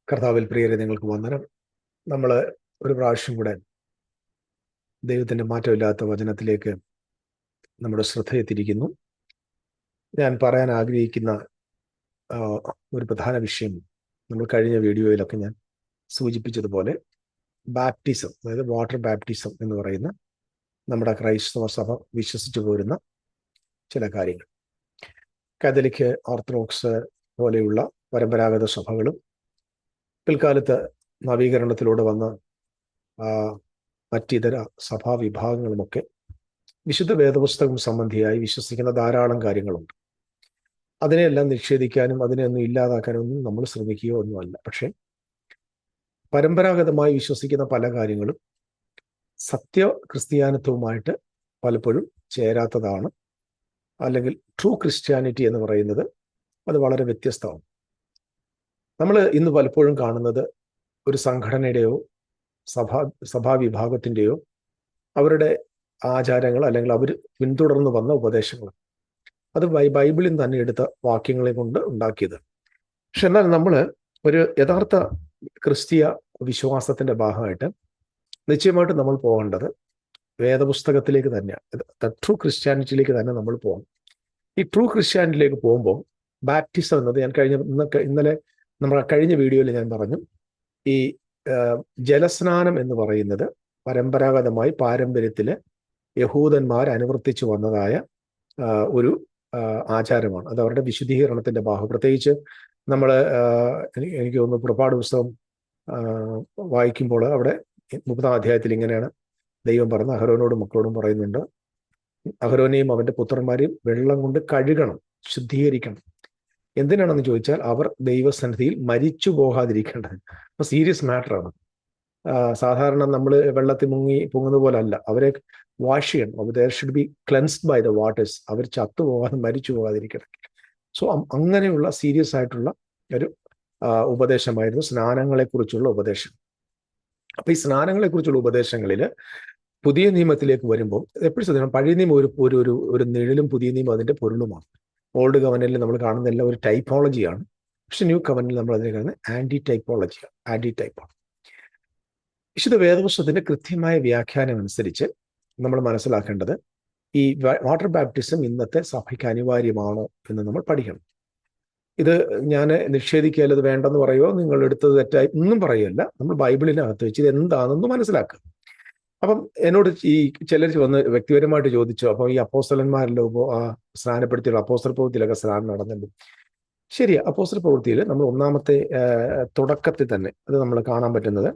കർത്താവിൽ പ്രിയരെ, നിങ്ങൾക്ക് വന്ദനം. നമ്മൾ ഒരു പ്രാവശ്യം കൂടെ ദൈവത്തിൻ്റെ മാറ്റമില്ലാത്ത വചനത്തിലേക്ക് നമ്മുടെ ശ്രദ്ധയെത്തിരിക്കുന്നു. ഞാൻ പറയാൻ ആഗ്രഹിക്കുന്ന ഒരു പ്രധാന വിഷയം, നമ്മൾ കഴിഞ്ഞ വീഡിയോയിലൊക്കെ ഞാൻ സൂചിപ്പിച്ചതുപോലെ ബാപ്റ്റിസം, അതായത് വാട്ടർ ബാപ്റ്റിസം എന്ന് പറയുന്ന നമ്മുടെ ക്രൈസ്തവ സഭ വിശ്വസിച്ചു പോരുന്ന ചില കാര്യങ്ങൾ. കാത്തലിക്, ഓർത്തഡോക്സ് പോലെയുള്ള പരമ്പരാഗത സഭകളും പിൽക്കാലത്ത് നവീകരണത്തിലൂടെ വന്ന മറ്റിതര സഭാവിഭാഗങ്ങളുമൊക്കെ വിശുദ്ധ വേദപുസ്തകം സംബന്ധിയായി വിശ്വസിക്കുന്ന ധാരാളം കാര്യങ്ങളുണ്ട്. അതിനെയെല്ലാം നിഷേധിക്കാനും അതിനെയൊന്നും ഇല്ലാതാക്കാനൊന്നും നമ്മൾ ശ്രമിക്കുകയോ ഒന്നുമല്ല. പക്ഷേ പരമ്പരാഗതമായി വിശ്വസിക്കുന്ന പല കാര്യങ്ങളും സത്യ ക്രിസ്ത്യാനിത്വവുമായിട്ട് പലപ്പോഴും ചേരാത്തതാണ്. അല്ലെങ്കിൽ ട്രൂ ക്രിസ്ത്യാനിറ്റി എന്ന് പറയുന്നത് അത് വളരെ വ്യത്യസ്തമാണ്. നമ്മൾ ഇന്ന് പലപ്പോഴും കാണുന്നത് ഒരു സംഘടനയുടെയോ സഭാവിഭാഗത്തിൻ്റെയോ അവരുടെ ആചാരങ്ങൾ അല്ലെങ്കിൽ അവർ പിന്തുടർന്നു വന്ന ഉപദേശങ്ങൾ, അത് ബൈബിളിൽ തന്നെ എടുത്ത വാക്യങ്ങളെ കൊണ്ട് ഉണ്ടാക്കിയത്. പക്ഷെ എന്നാൽ നമ്മൾ ഒരു യഥാർത്ഥ ക്രിസ്തീയ വിശ്വാസത്തിൻ്റെ ഭാഗമായിട്ട് നിശ്ചയമായിട്ട് നമ്മൾ പോകേണ്ടത് വേദപുസ്തകത്തിലേക്ക് തന്നെയാണ്. ട്രൂ ക്രിസ്ത്യാനിറ്റിയിലേക്ക് തന്നെ നമ്മൾ പോകണം. ഈ ട്രൂ ക്രിസ്ത്യാനിറ്റിയിലേക്ക് പോകുമ്പോൾ ബാപ്റ്റിസം എന്നത് ഞാൻ ഇന്നലെ നമ്മുടെ കഴിഞ്ഞ വീഡിയോയിൽ ഞാൻ പറഞ്ഞു, ഈ ജലസ്നാനം എന്ന് പറയുന്നത് പരമ്പരാഗതമായി പാരമ്പര്യത്തിൽ യഹൂദന്മാർ അനുവർത്തിച്ചു വന്നതായ ഒരു ആചാരമാണ്. അത് അവരുടെ വിശുദ്ധീകരണത്തിൻ്റെ ഭാഗം. പ്രത്യേകിച്ച് നമ്മൾ എനിക്ക് തോന്നുന്നു പുറപ്പാട് പുസ്തകം വായിക്കുമ്പോൾ അവിടെ 30-ാം അധ്യായത്തിൽ ഇങ്ങനെയാണ് ദൈവം പറഞ്ഞത്, അഹരോനോടും മക്കളോടും പറയുന്നുണ്ട്, അഹരോനെയും അവൻ്റെ പുത്രന്മാരെയും വെള്ളം കൊണ്ട് കഴുകണം, ശുദ്ധീകരിക്കണം. എന്തിനാണെന്ന് ചോദിച്ചാൽ അവർ ദൈവസന്നിധിയിൽ മരിച്ചു പോകാതിരിക്കേണ്ടത്. അപ്പോൾ സീരിയസ് മാറ്ററാണ്. സാധാരണ നമ്മൾ വെള്ളത്തിൽ പൊങ്ങുന്ന പോലെ അല്ല, അവരെ വാഷ് ചെയ്യണം. They should be cleansed by the waters. അവർ ചത്തുപോകാതെ മരിച്ചു പോകാതിരിക്കണം. സോ അങ്ങനെയുള്ള സീരിയസ് ആയിട്ടുള്ള ഒരു ഉപദേശമായിരുന്നു സ്നാനങ്ങളെക്കുറിച്ചുള്ള ഉപദേശം. അപ്പോൾ ഈ സ്നാനങ്ങളെക്കുറിച്ചുള്ള ഉപദേശങ്ങളിൽ പുതിയ നിയമത്തിലേക്ക് വരുമ്പോൾ എപ്പോഴും ശ്രദ്ധിക്കണം, പഴയ നിയമം ഒരു നിഴലും പുതിയ നിയമം അതിൻ്റെ പൊരുളുമാണ്. ഓൾഡ് കവനന്റിൽ നമ്മൾ കാണുന്നതെല്ലാം ഒരു ടൈപ്പോളജിയാണ്. പക്ഷെ ന്യൂ കവനന്റിൽ നമ്മൾ അതിനെ കാണുന്നത് ആൻറ്റി ടൈപ്പാണ്. വിശുദ്ധ വേദപുസ്തകത്തിന്റെ കൃത്യമായ വ്യാഖ്യാനം അനുസരിച്ച് നമ്മൾ മനസ്സിലാക്കേണ്ടത് ഈ വാട്ടർ ബാപ്റ്റിസം ഇന്നത്തെ സഭയ്ക്ക് അനിവാര്യമാണോ എന്ന് നമ്മൾ പഠിക്കണം. ഇത് ഞാൻ നിഷേധിക്കുകയല്ല, ഇത് വേണ്ടെന്ന് പറയുമോ, നിങ്ങൾ എടുത്തത് തെറ്റായി ഒന്നും പറയുകയല്ല. നമ്മൾ ബൈബിളിനകത്ത് വെച്ച് ഇത് എന്താണെന്ന് മനസ്സിലാക്കുക. അപ്പം എന്നോട് ഈ ചിലർ വന്ന് വ്യക്തിപരമായിട്ട് ചോദിച്ചു, അപ്പോൾ ഈ അപ്പോസ്തലന്മാരിലോ സ്നാനപ്പെടുത്തിയുള്ള അപ്പോസ്തല പ്രവൃത്തിയിലൊക്കെ സ്നാനം നടന്നുണ്ട്. ശരിയാ, അപ്പോസ്തല പ്രവൃത്തിയിൽ നമ്മൾ ഒന്നാമത്തെ തുടക്കത്തിൽ തന്നെ അത് നമ്മൾ കാണാൻ പറ്റുന്നത്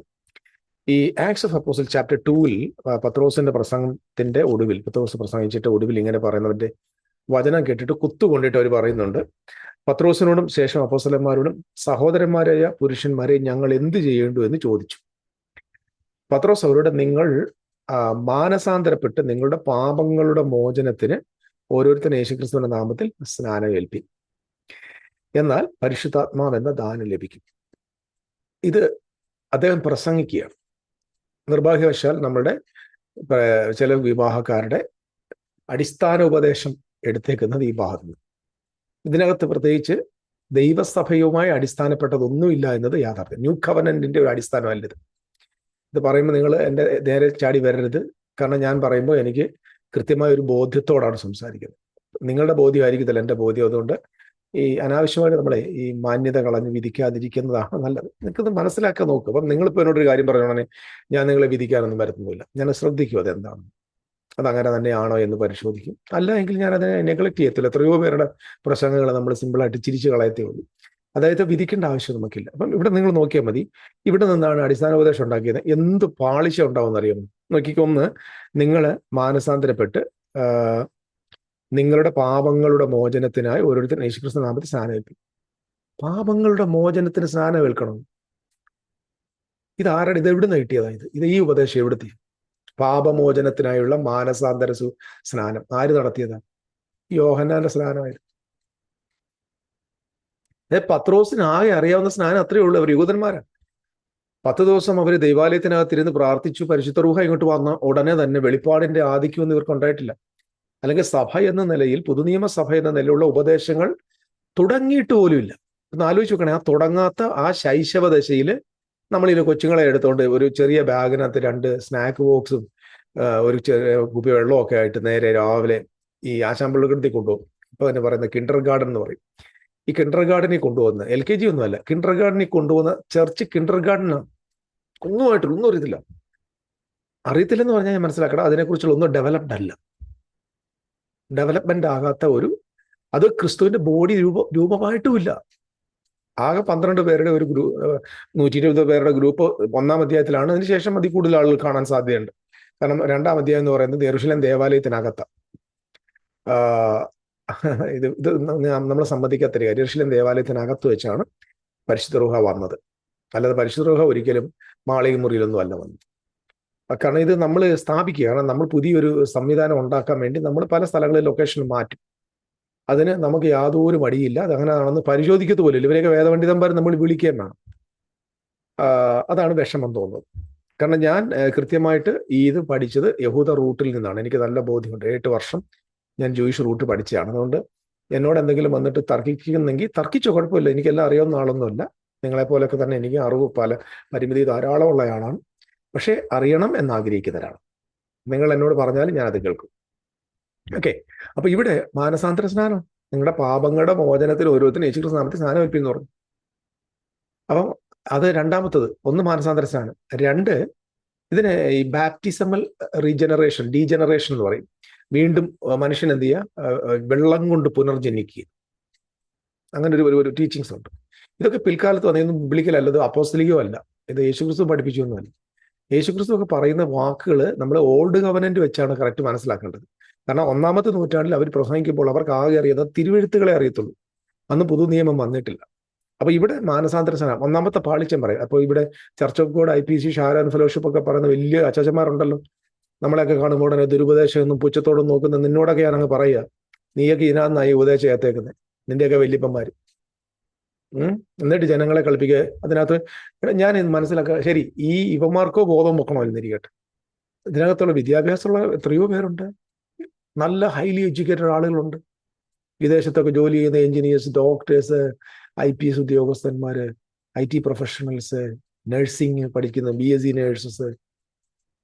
ഈ ആക്ട്സ് ഓഫ് അപ്പോസ്റ്റൽ ചാപ്റ്റർ 2-ൽ പത്രോസിന്റെ പ്രസംഗത്തിന്റെ ഒടുവിൽ, പത്രോസ് പ്രസംഗിച്ചിട്ട് ഒടുവിൽ ഇങ്ങനെ പറയുന്നവരുടെ വചനം കേട്ടിട്ട് കുത്തുകൊണ്ടിട്ട് അവർ പറയുന്നുണ്ട്, പത്രോസിനോടും ശേഷം അപ്പോസ്തലന്മാരോടും സഹോദരന്മാരായ പുരുഷന്മാരെ ഞങ്ങൾ എന്ത് ചെയ്യേണ്ടു എന്ന് ചോദിച്ചു. പത്രോസ് അവരോട്, നിങ്ങൾ മാനസാന്തരപ്പെട്ട് നിങ്ങളുടെ പാപങ്ങളുടെ മോചനത്തിന് ഓരോരുത്തരും യേശുക്രിസ്തുവിന്റെ നാമത്തിൽ സ്നാനമേൽപ്പി, എന്നാൽ പരിശുദ്ധാത്മാവ് എന്ന ദാനം ലഭിക്കും. ഇത് അദ്ദേഹം പ്രസംഗിക്കുകയാണ്. നിർഭാഗ്യവശാൽ നമ്മുടെ ചില വിവാഹക്കാരുടെ അടിസ്ഥാന ഉപദേശം എടുത്തേക്കുന്നത് ഈ ഭാഗത്ത്. ഇതിനകത്ത് പ്രത്യേകിച്ച് ദൈവസഭയുമായി അടിസ്ഥാനപ്പെട്ടതൊന്നുമില്ല എന്നത് യാഥാർത്ഥ്യം. ന്യൂ കവനന്റിന്റെ ഒരു അടിസ്ഥാനമല്ല ഇത്. ഇത് പറയുമ്പോൾ നിങ്ങൾ എൻ്റെ നേരെ ചാടി വരരുത്. കാരണം ഞാൻ പറയുമ്പോൾ എനിക്ക് കൃത്യമായ ഒരു ബോധ്യത്തോടാണ് സംസാരിക്കുന്നത്. നിങ്ങളുടെ ബോധ്യമായിരിക്കത്തില്ല എൻ്റെ ബോധ്യം. അതുകൊണ്ട് ഈ അനാവശ്യമായിട്ട് നമ്മളെ ഈ മാന്യത കളഞ്ഞ് വിധിക്കാതിരിക്കുന്നതാണ് നല്ലത്. നിങ്ങൾക്കത് മനസ്സിലാക്കാൻ നോക്കുക. അപ്പം നിങ്ങളിപ്പോൾ എന്നോടൊരു കാര്യം പറയണേ, ഞാൻ നിങ്ങളെ വിധിക്കാനൊന്നും വരുത്തുന്നില്ല. ഞാൻ ശ്രദ്ധിക്കും അതെന്താണ്, അതങ്ങനെ തന്നെയാണോ എന്ന് പരിശോധിക്കും. അല്ല എങ്കിൽ ഞാൻ അതിനെ നെഗ്ലക്ട് ചെയ്യത്തില്ല. എത്രയോ പേരുടെ പ്രസംഗങ്ങൾ നമ്മൾ സിമ്പിളായിട്ട് ചിരിച്ച് കളയത്തേ ഉള്ളൂ. അതായത് വിധിക്കേണ്ട ആവശ്യം നമുക്കില്ല. അപ്പം ഇവിടെ നിങ്ങൾ നോക്കിയാൽ മതി, ഇവിടെ നിന്നാണ് അടിസ്ഥാനോപദേശം ഉണ്ടാക്കിയത്. എന്ത് പാളിച്ച ഉണ്ടാവുമെന്ന് അറിയാമോ? നോക്കിക്കൊന്ന്, നിങ്ങൾ മാനസാന്തരപ്പെട്ട് നിങ്ങളുടെ പാപങ്ങളുടെ മോചനത്തിനായി ഓരോരുത്തരും യേശുക്രിസ്തു നാമത്തിൽ സ്നാനമേൽപ്പി. പാപങ്ങളുടെ മോചനത്തിന് സ്നാനമേൽക്കണം. ഇത് എവിടുന്ന് കിട്ടിയതായത്? ഇത് ഈ ഉപദേശം എവിടുത്തെ? പാപമോചനത്തിനായുള്ള മാനസാന്തര സ്നാനം ആര് നടത്തിയതാണ്? യോഹന്നാന്റെ സ്നാനമായിരുന്നു. പത്രോസിന് ആകെ അറിയാവുന്ന സ്നാനം അത്രയേ ഉള്ളൂ. അവർ യൂതന്മാരാണ്. 10 ദിവസം അവർ ദൈവാലയത്തിനകത്തിരുന്ന് പ്രാർത്ഥിച്ചു. പരിശുദ്ധ റൂഹ ഇങ്ങോട്ട് വന്ന ഉടനെ തന്നെ വെളിപ്പാടിന്റെ ആധിക്യമൊന്നും ഇവർക്ക് ഉണ്ടായിട്ടില്ല. അല്ലെങ്കിൽ സഭ എന്ന നിലയിൽ, പുതുനിയമ സഭ എന്ന നിലയിലുള്ള ഉപദേശങ്ങൾ തുടങ്ങിയിട്ട് പോലുമില്ല. ഒന്ന് ആലോചിച്ച് നോക്കണേ, ആ തുടങ്ങാത്ത ആ ശൈശവ ദശയിൽ നമ്മളിത് കൊച്ചുങ്ങളെ എടുത്തുകൊണ്ട് ഒരു ചെറിയ ബാഗിനകത്ത് 2 സ്നാക്ക് ബോക്സും ഒരു ചെറിയ കുപ്പി വെള്ളവും ഒക്കെ ആയിട്ട് നേരെ രാവിലെ ഈ ആശാമ്പള്ളിക്കടത്തിൽ കൊണ്ടുപോകും. ഇപ്പൊ തന്നെ പറയുന്ന കിൻഡർ ഗാർഡൻ എന്ന് പറയും. ഈ കിൻഡർ ഗാർഡനിൽ കൊണ്ടുപോകുന്ന LKG ഒന്നുമല്ല, കിൻഡർ ഗാർഡനിൽ കൊണ്ടുപോകുന്ന ചർച്ച് കിൻഡർ ഗാർഡനാണ്. ഒന്നും അറിയത്തില്ല. അറിയത്തില്ലെന്ന് പറഞ്ഞാൽ ഞാൻ മനസ്സിലാക്കണം, അതിനെക്കുറിച്ചുള്ള ഒന്നും ഡെവലപ്ഡ് അല്ല. ഡെവലപ്മെന്റ് ആകാത്ത അത് ക്രിസ്തുവിന്റെ ബോഡി രൂപമായിട്ടുമില്ല. ആകെ 12 പേരുടെ ഒരു 120 പേരുടെ ഗ്രൂപ്പ് 1-ാം അധ്യായത്തിലാണ്. അതിനുശേഷം അതിൽ കൂടുതൽ ആളുകൾ കാണാൻ സാധ്യതയുണ്ട്. കാരണം 2-ാം അധ്യായം എന്ന് പറയുന്നത് യെരൂശലേം ദേവാലയത്തിനകത്താണ്. ഇത് നമ്മൾ സമ്മതിക്കാത്തൊരു കാര്യം. യെരൂശലേം ദേവാലയത്തിനകത്ത് വെച്ചാണ് പരിശുദ്ധ റൂഹ വന്നത്. അല്ലാതെ പരിശുദ്ധ റൂഹ ഒരിക്കലും മാളിക മുറിയിലൊന്നും അല്ല വന്നത്. കാരണം ഇത് നമ്മൾ സ്ഥാപിക്കുക, കാരണം നമ്മൾ പുതിയൊരു സംവിധാനം ഉണ്ടാക്കാൻ വേണ്ടി നമ്മൾ പല സ്ഥലങ്ങളിൽ ലൊക്കേഷൻ മാറ്റും. അതിന് നമുക്ക് യാതൊരു മടിയില്ല. അതങ്ങനെയാണെന്ന് പരിശോധിക്കത്ത് പോലും ഇവരെയൊക്കെ വേദപണ്ഡിതന്മാർ നമ്മൾ വിളിക്കുകയും വേണം. അതാണ് വിഷമം തോന്നുന്നത്. കാരണം ഞാൻ കൃത്യമായിട്ട് ഇത് പഠിച്ചത് യഹൂദ റൂട്ടിൽ നിന്നാണ്. എനിക്ക് നല്ല ബോധ്യമുണ്ട്. 7 വർഷം ഞാൻ ജൂയിഷ് റൂട്ട് പഠിച്ചതാണ്. അതുകൊണ്ട് എന്നോട് എന്തെങ്കിലും വന്നിട്ട് തർക്കിക്കുന്നെങ്കിൽ തർക്കിച്ചോ, കുഴപ്പമില്ല. എനിക്കെല്ലാം അറിയാവുന്ന ആളൊന്നുമല്ല. നിങ്ങളെപ്പോലൊക്കെ തന്നെ എനിക്ക് അറിവ് പരിമിതി ധാരാളമുള്ള ആളാണ്. പക്ഷെ അറിയണം എന്നാഗ്രഹിക്കുന്നവരാണ്. നിങ്ങൾ എന്നോട് പറഞ്ഞാലും ഞാനത് കേൾക്കും. ഓക്കെ. അപ്പൊ ഇവിടെ മാനസാന്തര സ്നാനം, നിങ്ങളുടെ പാപങ്ങളുടെ മോചനത്തിൽ ഓരോരുത്തരും യേശുക്രിസ്തു നാമത്തിൽ സ്നാനം ഏൽപ്പിന്ന് പറഞ്ഞു. അപ്പം അത് രണ്ടാമത്തത്. 1 മാനസാന്തര സ്നാനം. 2 ഇതിന് ഈ ബാപ്റ്റിസമൽ റീജനറേഷൻ, ഡീജനറേഷൻ എന്ന് പറയും. വീണ്ടും മനുഷ്യൻ എന്ത് ചെയ്യുക, വെള്ളം കൊണ്ട് പുനർജനിക്കുക. അങ്ങനെ ഒരു ടീച്ചിങ്സ് ഉണ്ട്. ഇതൊക്കെ പിൽക്കാലത്ത് വന്നതൊന്നും ബിബ്ലിക്കലല്ലത്, അപ്പോസ്തലികോ അല്ല. ഇത് യേശുക്രിസ്തു പഠിപ്പിച്ചൊന്നുമല്ല. യേശുക്രിസ്തു ഒക്കെ പറയുന്ന വാക്കുകൾ നമ്മൾ ഓൾഡ് കവനന്റ് വെച്ചാണ് കറക്റ്റ് മനസ്സിലാക്കേണ്ടത്. കാരണം 1-ാമത്തെ നൂറ്റാണ്ടിൽ അവർ പ്രസംഗിക്കുമ്പോൾ അവർക്ക് ആകെ അറിയുന്നത് തിരുവെഴുത്തുകളെ അറിയത്തുള്ളൂ. അന്ന് പുതു നിയമം വന്നിട്ടില്ല. അപ്പൊ ഇവിടെ മാനസാന്തര സ്നാനം 1-ാമത്തെ പാളിച്ചം പറയും. അപ്പോൾ ഇവിടെ church of God, IPC, Sharon fellowship ഒക്കെ പറയുന്ന വലിയ അച്ചാച്ചന്മാരുണ്ടല്ലോ. നമ്മളെയൊക്കെ കാണുമ്പോൾ ഉടനെ ദുരുപദേശമൊന്നും പുച്ഛത്തോടും നോക്കുന്ന നിന്നോടൊക്കെ ഞാനങ്ങ് പറയുക, നീയൊക്കെ ഇതിനകത്തായി ഉപദേശം ഏത്തേക്കുന്നത്, നിന്റെയൊക്കെ വല്യപ്പന്മാർ. എന്നിട്ട് ജനങ്ങളെ കളിപ്പിക്കുക. അതിനകത്ത് ഞാൻ മനസ്സിലാക്കുക, ശരി, ഈ ഇവന്മാർക്കോ ബോധം വെക്കണമല്ലെന്നിരിക്കട്ടെ, ഇതിനകത്തുള്ള വിദ്യാഭ്യാസമുള്ള എത്രയോ പേരുണ്ട്, നല്ല ഹൈലി എഡ്യൂക്കേറ്റഡ് ആളുകളുണ്ട്. വിദേശത്തൊക്കെ ജോലി ചെയ്യുന്ന engineers, doctors, IPS ഉദ്യോഗസ്ഥന്മാര്, IT professionals, nursing പഠിക്കുന്ന BSc നേഴ്സസ്,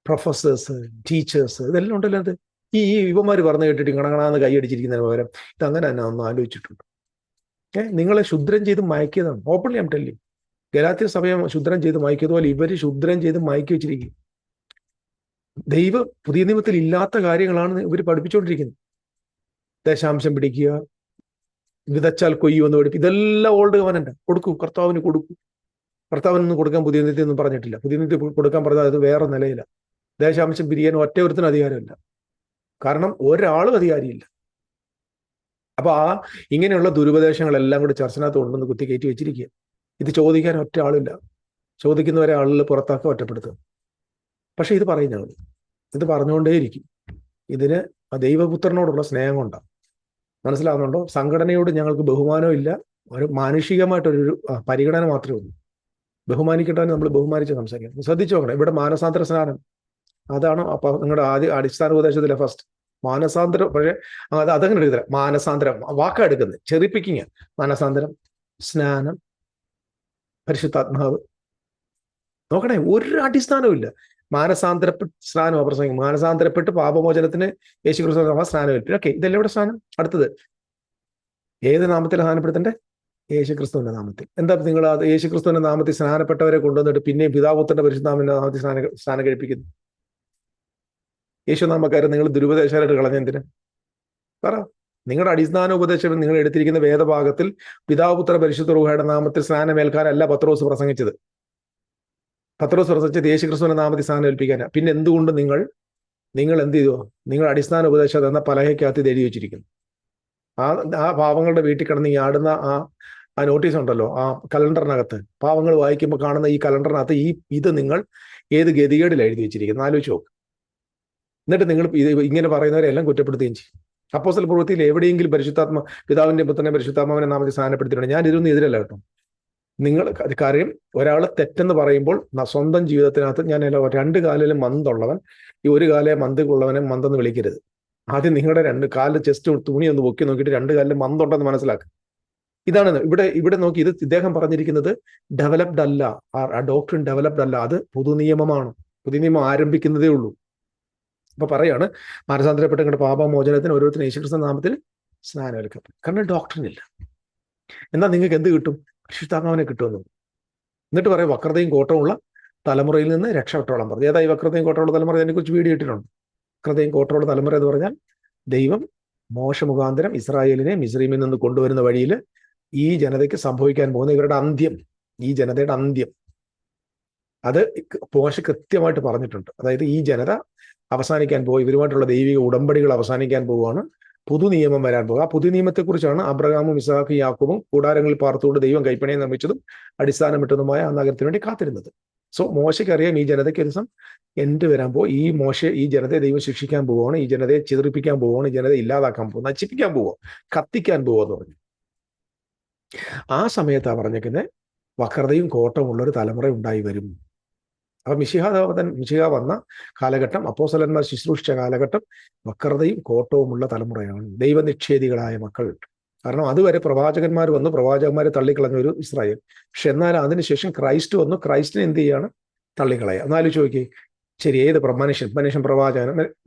പ്രൊഫസേഴ്സ്, ടീച്ചേഴ്സ്, ഇതെല്ലാം ഉണ്ടല്ലോ. അത് ഈ ഇവന്മാർ പറഞ്ഞു കേട്ടിട്ട് കണകണാന്ന് കൈയടിച്ചിരിക്കുന്നതിന് പകരം ഇതങ്ങനെ തന്നെ ഒന്ന് ആലോചിച്ചിട്ടുണ്ട്. നിങ്ങളെ ശുദ്രം ചെയ്ത് മയക്കിയതാണ്. Openly I am telling. ഗലാത്യ സഭയെ ശുദ്രം ചെയ്ത് മയക്കിയതുപോലെ ഇവര് ശുദ്രം ചെയ്ത് മയക്കി വെച്ചിരിക്കും. ദൈവം പുതിയ നിയമത്തിൽ ഇല്ലാത്ത കാര്യങ്ങളാണ് ഇവർ പഠിപ്പിച്ചുകൊണ്ടിരിക്കുന്നത്. ദശാംശം പിടിക്കുക, വിതച്ചാൽ കൊയ്യുമെന്ന് പഠിപ്പിക്കും. ഇതെല്ലാം ഓൾഡ് കവനന്റ്. കൊടുക്കൂ, കർത്താവിന് കൊടുക്കൂ. കർത്താവിനൊന്നും കൊടുക്കാൻ പുതിയ നിത്യത്തിൽ ഒന്നും പറഞ്ഞിട്ടില്ല. പുതിയ നിത്യത്തിൽ കൊടുക്കാൻ പറഞ്ഞാൽ അത് വേറെ നിലയില്ല. ദേശാംശം പിരിയാൻ ഒറ്റൊരുത്തിന് അധികാരമില്ല. കാരണം ഒരാളും അധികാരിയില്ല. അപ്പൊ ഇങ്ങനെയുള്ള ദുരുപദേശങ്ങളെല്ലാം കൂടി ചർച്ചനകത്ത് കൊണ്ടുവന്ന് കുത്തി കയറ്റി വെച്ചിരിക്കുക. ഇത് ചോദിക്കാൻ ഒറ്റ ആളില്ല. ചോദിക്കുന്നവരെ ആളുകൾ പുറത്താക്കുക, ഒറ്റപ്പെടുത്തുക. പക്ഷെ ഇത് പറയുന്നവർ ഇത് പറഞ്ഞുകൊണ്ടേയിരിക്കും. ഇതിന് ദൈവപുത്രനോടുള്ള സ്നേഹം കൊണ്ടാണ്. മനസ്സിലാവുന്നുണ്ടോ? സംഘടനയോട് ഞങ്ങൾക്ക് ബഹുമാനവും ഇല്ല, ഒരു മാനുഷികമായിട്ടൊരു പരിഗണന മാത്രമേ ഉള്ളൂ. ബഹുമാനിക്കേണ്ടവന് നമ്മൾ ബഹുമാനിച്ച് സംസാരിക്കണം. ശ്രദ്ധിച്ചു നോക്കണം. ഇവിടെ മാനസാന്തര സ്നാനം അതാണ്. അപ്പൊ നിങ്ങളുടെ അടിസ്ഥാന ഉപദേശത്തിലെ ഫസ്റ്റ് മാനസാന്തരം. പക്ഷേ അതങ്ങനെ എടുക്കില്ല. മാനസാന്തരം വാക്ക എടുക്കുന്നത് ചെറിപ്പിക്കിങ്. മാനസാന്തരം, സ്നാനം, പരിശുദ്ധാത്മാവ്. നോക്കണേ, ഒരു അടിസ്ഥാനവും ഇല്ല. മാനസാന്തരപ്പെട്ട് സ്നാനം പ്രസംഗിക്കും. മാനസാന്തരപ്പെട്ട് പാപമോചനത്തിന് യേശുക്രിസ്തു സ്നാനം ഏൽപ്പിക്കും. ഓക്കെ, ഇതെല്ലാം ഇവിടെ സ്നാനം. അടുത്തത് ഏത് നാമത്തിൽ സ്നാനപ്പെടുത്തണ്ടേ? യേശുക്രിസ്തുവിന്റെ നാമത്തിൽ. എന്താ നിങ്ങൾ യേശുക്രിസ്തുവിന്റെ നാമത്തിൽ സ്നാനപ്പെട്ടവരെ കൊണ്ടുവന്നിട്ട് പിന്നെയും പിതാപുത്രന്റെ പരിശുദ്ധാത്മാവിന്റെ നാമത്തിൽ സ്നാനം കഴിപ്പിക്കുന്നു? യേശുനാമക്കാരൻ നിങ്ങൾ ദുരുപദേശമായിട്ട് കളഞ്ഞെന്തിന് പറ? നിങ്ങളുടെ അടിസ്ഥാന ഉപദേശം നിങ്ങൾ എടുത്തിരിക്കുന്ന വേദഭാഗത്തിൽ പിതാപുത്ര പരിശുദ്ധ റൂഹയുടെ നാമത്തിൽ സ്നാനമേൽക്കാനല്ല പത്രോസ് പ്രസംഗിച്ചത്. പത്രോസ് പ്രസംഗിച്ചത് യേശുക്രിസ്തുവിന്റെ നാമത്തിൽ സ്നാനം ഏൽപ്പിക്കാനാണ്. പിന്നെ എന്തുകൊണ്ട് നിങ്ങൾ എന്ത് ചെയ്തു? നിങ്ങൾ അടിസ്ഥാന ഉപദേശം എന്ന പലകയ്ക്കകത്ത് ഇത് എഴുതി വെച്ചിരിക്കുന്നു. ആ പാവങ്ങളുടെ വീട്ടിൽ കിടന്ന് ഈ ആടുന്ന ആ നോട്ടീസ് ഉണ്ടല്ലോ, ആ കലണ്ടറിനകത്ത് പാവങ്ങൾ വായിക്കുമ്പോൾ കാണുന്ന ഈ കലണ്ടറിനകത്ത് ഇത് നിങ്ങൾ ഏത് ഗതികേടിൽ എഴുതി വെച്ചിരിക്കുന്നു ആലോചിച്ച് നോക്ക്. എന്നിട്ട് നിങ്ങൾ ഇങ്ങനെ പറയുന്നവരെ എല്ലാം കുറ്റപ്പെടുത്തുകയും ചെയ്യും. അപ്പോസ്തല പ്രവൃത്തിയിൽ എവിടെയെങ്കിലും പിതാവിന്റെ പുത്രനെ പരിശുദ്ധാത്മാവിനെ നാമത്തിൽ സ്നാനപ്പെടുത്തിയിട്ടുണ്ട്. ഞാൻ ഇതൊന്നും എതിരല്ല കേട്ടോ. നിങ്ങൾ കാര്യം ഒരാൾ തെറ്റെന്ന് പറയുമ്പോൾ സ്വന്തം ജീവിതത്തിനകത്ത് ഞാൻ 2 കാലിലും മന്തുള്ളവൻ ഈ 1 കാലേ മന്തുള്ളവനെ മന്തെന്ന് വിളിക്കരുത്. ആദ്യം നിങ്ങളുടെ 2 കാലിൽ ചെസ്റ്റ് തുണി ഒന്ന് പൊക്കി നോക്കിയിട്ട് 2 കാലിലും മന്തുണ്ടെന്ന് മനസ്സിലാക്കുക. ഇതാണ് ഇവിടെ നോക്കി, ഇത് ഇദ്ദേഹം പറഞ്ഞിരിക്കുന്നത് ഡെവലപ്ഡ് അല്ല, ആ ഡോക്ട്രിൻ ഡെവലപ്ഡ് അല്ല, അത് പുതുനിയമമാണ്. പുതിയ നിയമം ആരംഭിക്കുന്നതേ ഉള്ളൂ. അപ്പൊ പറയാണ്, മാനസാന്തരപ്പെട്ട നിങ്ങളുടെ പാപമോചനത്തിന് ഓരോരുത്തരും യേശുക്രിസ്തു നാമത്തിൽ സ്നാനമേൽക്കപ്പെട്ടു. കാരണം ഡോക്ട്രിൻ ഇല്ല. എന്നാൽ നിങ്ങൾക്ക് എന്ത് കിട്ടും? പരിശുദ്ധാത്മാവിനെ കിട്ടുമെന്ന്. എന്നിട്ട് പറയും വക്രതയും കോട്ടമുള്ള തലമുറയിൽ നിന്ന് രക്ഷപ്പെട്ടോളം പറഞ്ഞു. ഏതായി വക്രതയും കോട്ടമുള്ള തലമുറ? അതിനെക്കുറിച്ച് വീഡിയോ ഇട്ടിട്ടുണ്ട്. വക്രതയും കോട്ടമുള്ള തലമുറ എന്ന് പറഞ്ഞാൽ ദൈവം മോശ മുഖാന്തരം ഇസ്രായേലിനെ മിസ്രൈമിൽ നിന്ന് കൊണ്ടുവരുന്ന വഴിയിൽ ഈ ജനതയ്ക്ക് സംഭവിക്കാൻ പോകുന്ന ഇവരുടെ അന്ത്യം, ഈ ജനതയുടെ അന്ത്യം, അത് മോശ കൃത്യമായിട്ട് പറഞ്ഞിട്ടുണ്ട്. അതായത് ഈ ജനത അവസാനിക്കാൻ പോകും, ഇവരുമായിട്ടുള്ള ദൈവിക ഉടമ്പടികൾ അവസാനിക്കാൻ പോവുകയാണ്, പുതു നിയമം വരാൻ പോകുക. ആ പുതു നിയമത്തെക്കുറിച്ചാണ് അബ്രഹാമും ഇസ്ഹാക്കും യാക്കോബും കൂടാരങ്ങളിൽ പാർത്തുകൊണ്ട് ദൈവം കൈപ്പണിയെ നിർമ്മിച്ചതും അടിസ്ഥാനമിട്ടതുമായ ആ നഗരത്തിന് വേണ്ടി കാത്തിരുന്നത്. സോ മോശയ്ക്കറിയാം ഈ ജനതയ്ക്ക് ഒരു ദിവസം എൻഡ് വരാൻ പോകും. ഈ ജനതയെ ദൈവം ശിക്ഷിക്കാൻ പോവുകയാണ്, ഈ ജനതയെ ചിതറിപ്പിക്കാൻ പോവുകയാണ്, ഈ ജനതയെ ഇല്ലാതാക്കാൻ പോകും, നശിപ്പിക്കാൻ പോവുക, കത്തിക്കാൻ പോവുക പറഞ്ഞു. ആ സമയത്താണ് പറഞ്ഞേക്കുന്നത് വക്രതയും കോട്ടവും ഉള്ള ഒരു തലമുറ ഉണ്ടായി വരും. അപ്പൊ മിശിഹ വന്ന കാലഘട്ടം, അപ്പോസ്തലന്മാർ ശുശ്രൂഷിച്ച കാലഘട്ടം വക്രതയും കോട്ടവുമുള്ള തലമുറയാണ്, ദൈവനിക്ഷേധികളായ മക്കൾ. കാരണം അതുവരെ പ്രവാചകന്മാർ വന്നു, പ്രവാചകന്മാരെ തള്ളിക്കളഞ്ഞ ഒരു ഇസ്രായേൽ. പക്ഷെ എന്നാൽ അതിനുശേഷം ക്രൈസ്റ്റ് വന്നു, ക്രൈസ്റ്റിനെ എന്ത് ചെയ്യാണ്? തള്ളിക്കളയുക. എന്നാലും ചോദിക്കേ, ശരി, ഏത് മനുഷ്യൻ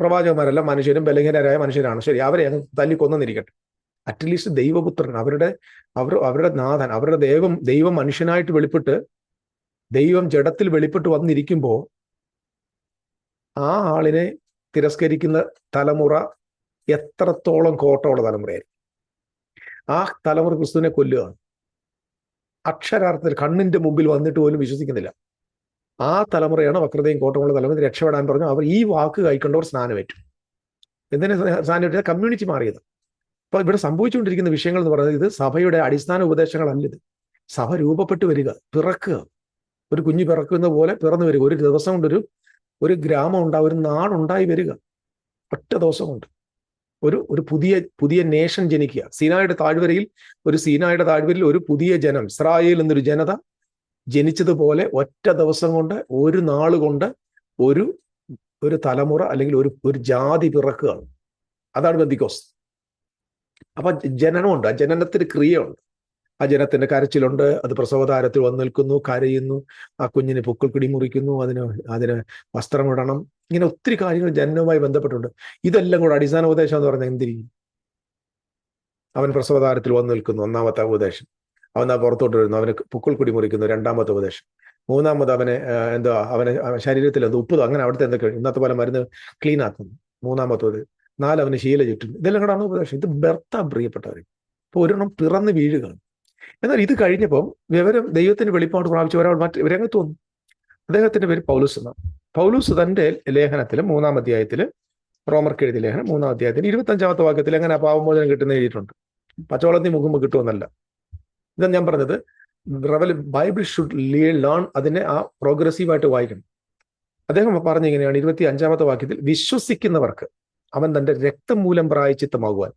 പ്രവാചകന്മാരല്ല, മനുഷ്യരും ബലഹീനരായ മനുഷ്യരാണ്, ശരി, അവരെ അങ്ങ് തല്ലിക്കൊന്നിരിക്കട്ടെ. അറ്റ്ലീസ്റ്റ് ദൈവപുത്രൻ, അവരുടെ നാഥൻ, അവരുടെ ദൈവം മനുഷ്യനായിട്ട് വെളിപ്പെട്ട്, ദൈവം ജഡത്തിൽ വെളിപ്പെട്ട് വന്നിരിക്കുമ്പോൾ ആ ആളിനെ തിരസ്കരിക്കുന്ന തലമുറ എത്രത്തോളം കോട്ടമുള്ള തലമുറയായിരിക്കും. ആ തലമുറ ക്രിസ്തുവിനെ കൊല്ലുകയാണ്. അക്ഷരാർത്ഥത്തിൽ കണ്ണിന്റെ മുമ്പിൽ വന്നിട്ട് പോലും വിശ്വസിക്കുന്നില്ല. ആ തലമുറയാണ് വക്രതയും കോട്ടമുള്ള തലമുറ. രക്ഷപ്പെടാൻ പറഞ്ഞു അവർ ഈ വാക്ക് കൈക്കൊണ്ടവർ സ്നാനമേറ്റു. എന്തിനാ സ്നാനമേറ്റ? കമ്മ്യൂണിറ്റി മാറിയത്. അപ്പൊ ഇവിടെ സംഭവിച്ചുകൊണ്ടിരിക്കുന്ന വിഷയങ്ങൾ എന്ന് പറയുന്നത് ഇത് സഭയുടെ അടിസ്ഥാന ഉപദേശങ്ങളല്ല. ഇത് സഭ രൂപപ്പെട്ടു വരിക, പിറക്കുക. ഒരു കുഞ്ഞ് പിറക്കുന്ന പോലെ പിറന്നു വരിക. ഒരു ദിവസം കൊണ്ട് ഒരു ഗ്രാമം ഉണ്ടാവും, ഒരു നാടുണ്ടായി വരിക. ഒറ്റ ദിവസം കൊണ്ട് ഒരു പുതിയ നേഷൻ ജനിക്കുക. സീനായുടെ താഴ്വരയിൽ ഒരു പുതിയ ജനം, ഇസ്രായേൽ എന്നൊരു ജനത ജനിച്ചതുപോലെ ഒറ്റ ദിവസം കൊണ്ട്, ഒരു നാൾ കൊണ്ട് ഒരു തലമുറ അല്ലെങ്കിൽ ഒരു ജാതി പിറക്കുകയാണ്. അതാണ് പെന്തിക്കോസ്. അപ്പൊ ജനനമുണ്ട്, ആ ജനനത്തിന് ക്രിയയുണ്ട്, ആ ജനത്തിന്റെ കരച്ചിലുണ്ട്, അത് പ്രസവതാരത്തിൽ വന്നു നിൽക്കുന്നു, കരയുന്നു, ആ കുഞ്ഞിന് പൊക്കിൾക്കിടി മുറിക്കുന്നു, അതിന് വസ്ത്രം ഇടണം, ഇങ്ങനെ ഒത്തിരി കാര്യങ്ങൾ ജനനവുമായി ബന്ധപ്പെട്ടുണ്ട്. ഇതെല്ലാം കൂടെ അടിസ്ഥാന ഉപദേശം എന്ന് പറഞ്ഞാൽ എന്തിരിക്കും? അവൻ പ്രസവതാരത്തിൽ വന്നു നിൽക്കുന്നു, ഒന്നാമത്തെ ഉപദേശം. അവൻ ആ പുറത്തോട്ട് വരുന്നു, അവന് പൊക്കിൾക്കിടി മുറിക്കുന്നു, രണ്ടാമത്തെ ഉപദേശം. മൂന്നാമത് അവനെ ശരീരത്തിൽ ഉപ്പ്, അങ്ങനെ അവിടുത്തെ എന്തൊക്കെ ഇന്നത്തെ പോലെ മരുന്ന് ക്ലീൻ ആക്കുന്നു, മൂന്നാമത്തത്. 4 അവന് ശീല ചുറ്റുന്നു. ഇതെല്ലാം കൂടാണ് ഉപദേശം. ഇത് ബെർത്താ പ്രിയപ്പെട്ടവർ. ഇപ്പൊ ഒരെണ്ണം പിറന്ന് വീഴുകയാണ്. എന്നാൽ ഇത് കഴിഞ്ഞപ്പം വിവരം ദൈവത്തിന് വെളിപ്പാട് പ്രാപിച്ച ഒരാൾ രംഗത്ത് വന്നു. അദ്ദേഹത്തിന്റെ പേര് പൗലൂസ് എന്നാണ്. പൗലൂസ് തന്റെ ലേഖനത്തില് 3-ാം അധ്യായത്തില്, റോമർക്ക് എഴുതിയ ലേഖനം 3-ാം അധ്യായത്തിൽ 25-ാമത്തെ വാക്യത്തിൽ എങ്ങനെ പാപമോചനം കിട്ടുന്ന എഴുതിയിട്ടുണ്ട്. പച്ചവെള്ളത്തിൽ മുഖുമ്പോൾ കിട്ടുമെന്നല്ല. ഇതാണ് ഞാൻ പറഞ്ഞത്. ബൈബിൾ ഷുഡ് ലേൺ, അതിനെ ആ പ്രോഗ്രസീവായിട്ട് വായിക്കണം. അദ്ദേഹം പറഞ്ഞിങ്ങനെയാണ് 25-ാമത്തെ വാക്യത്തിൽ, വിശ്വസിക്കുന്നവർക്ക് അവൻ തന്റെ രക്തം മൂലം പ്രായച്ചിത്തമാകുവാൻ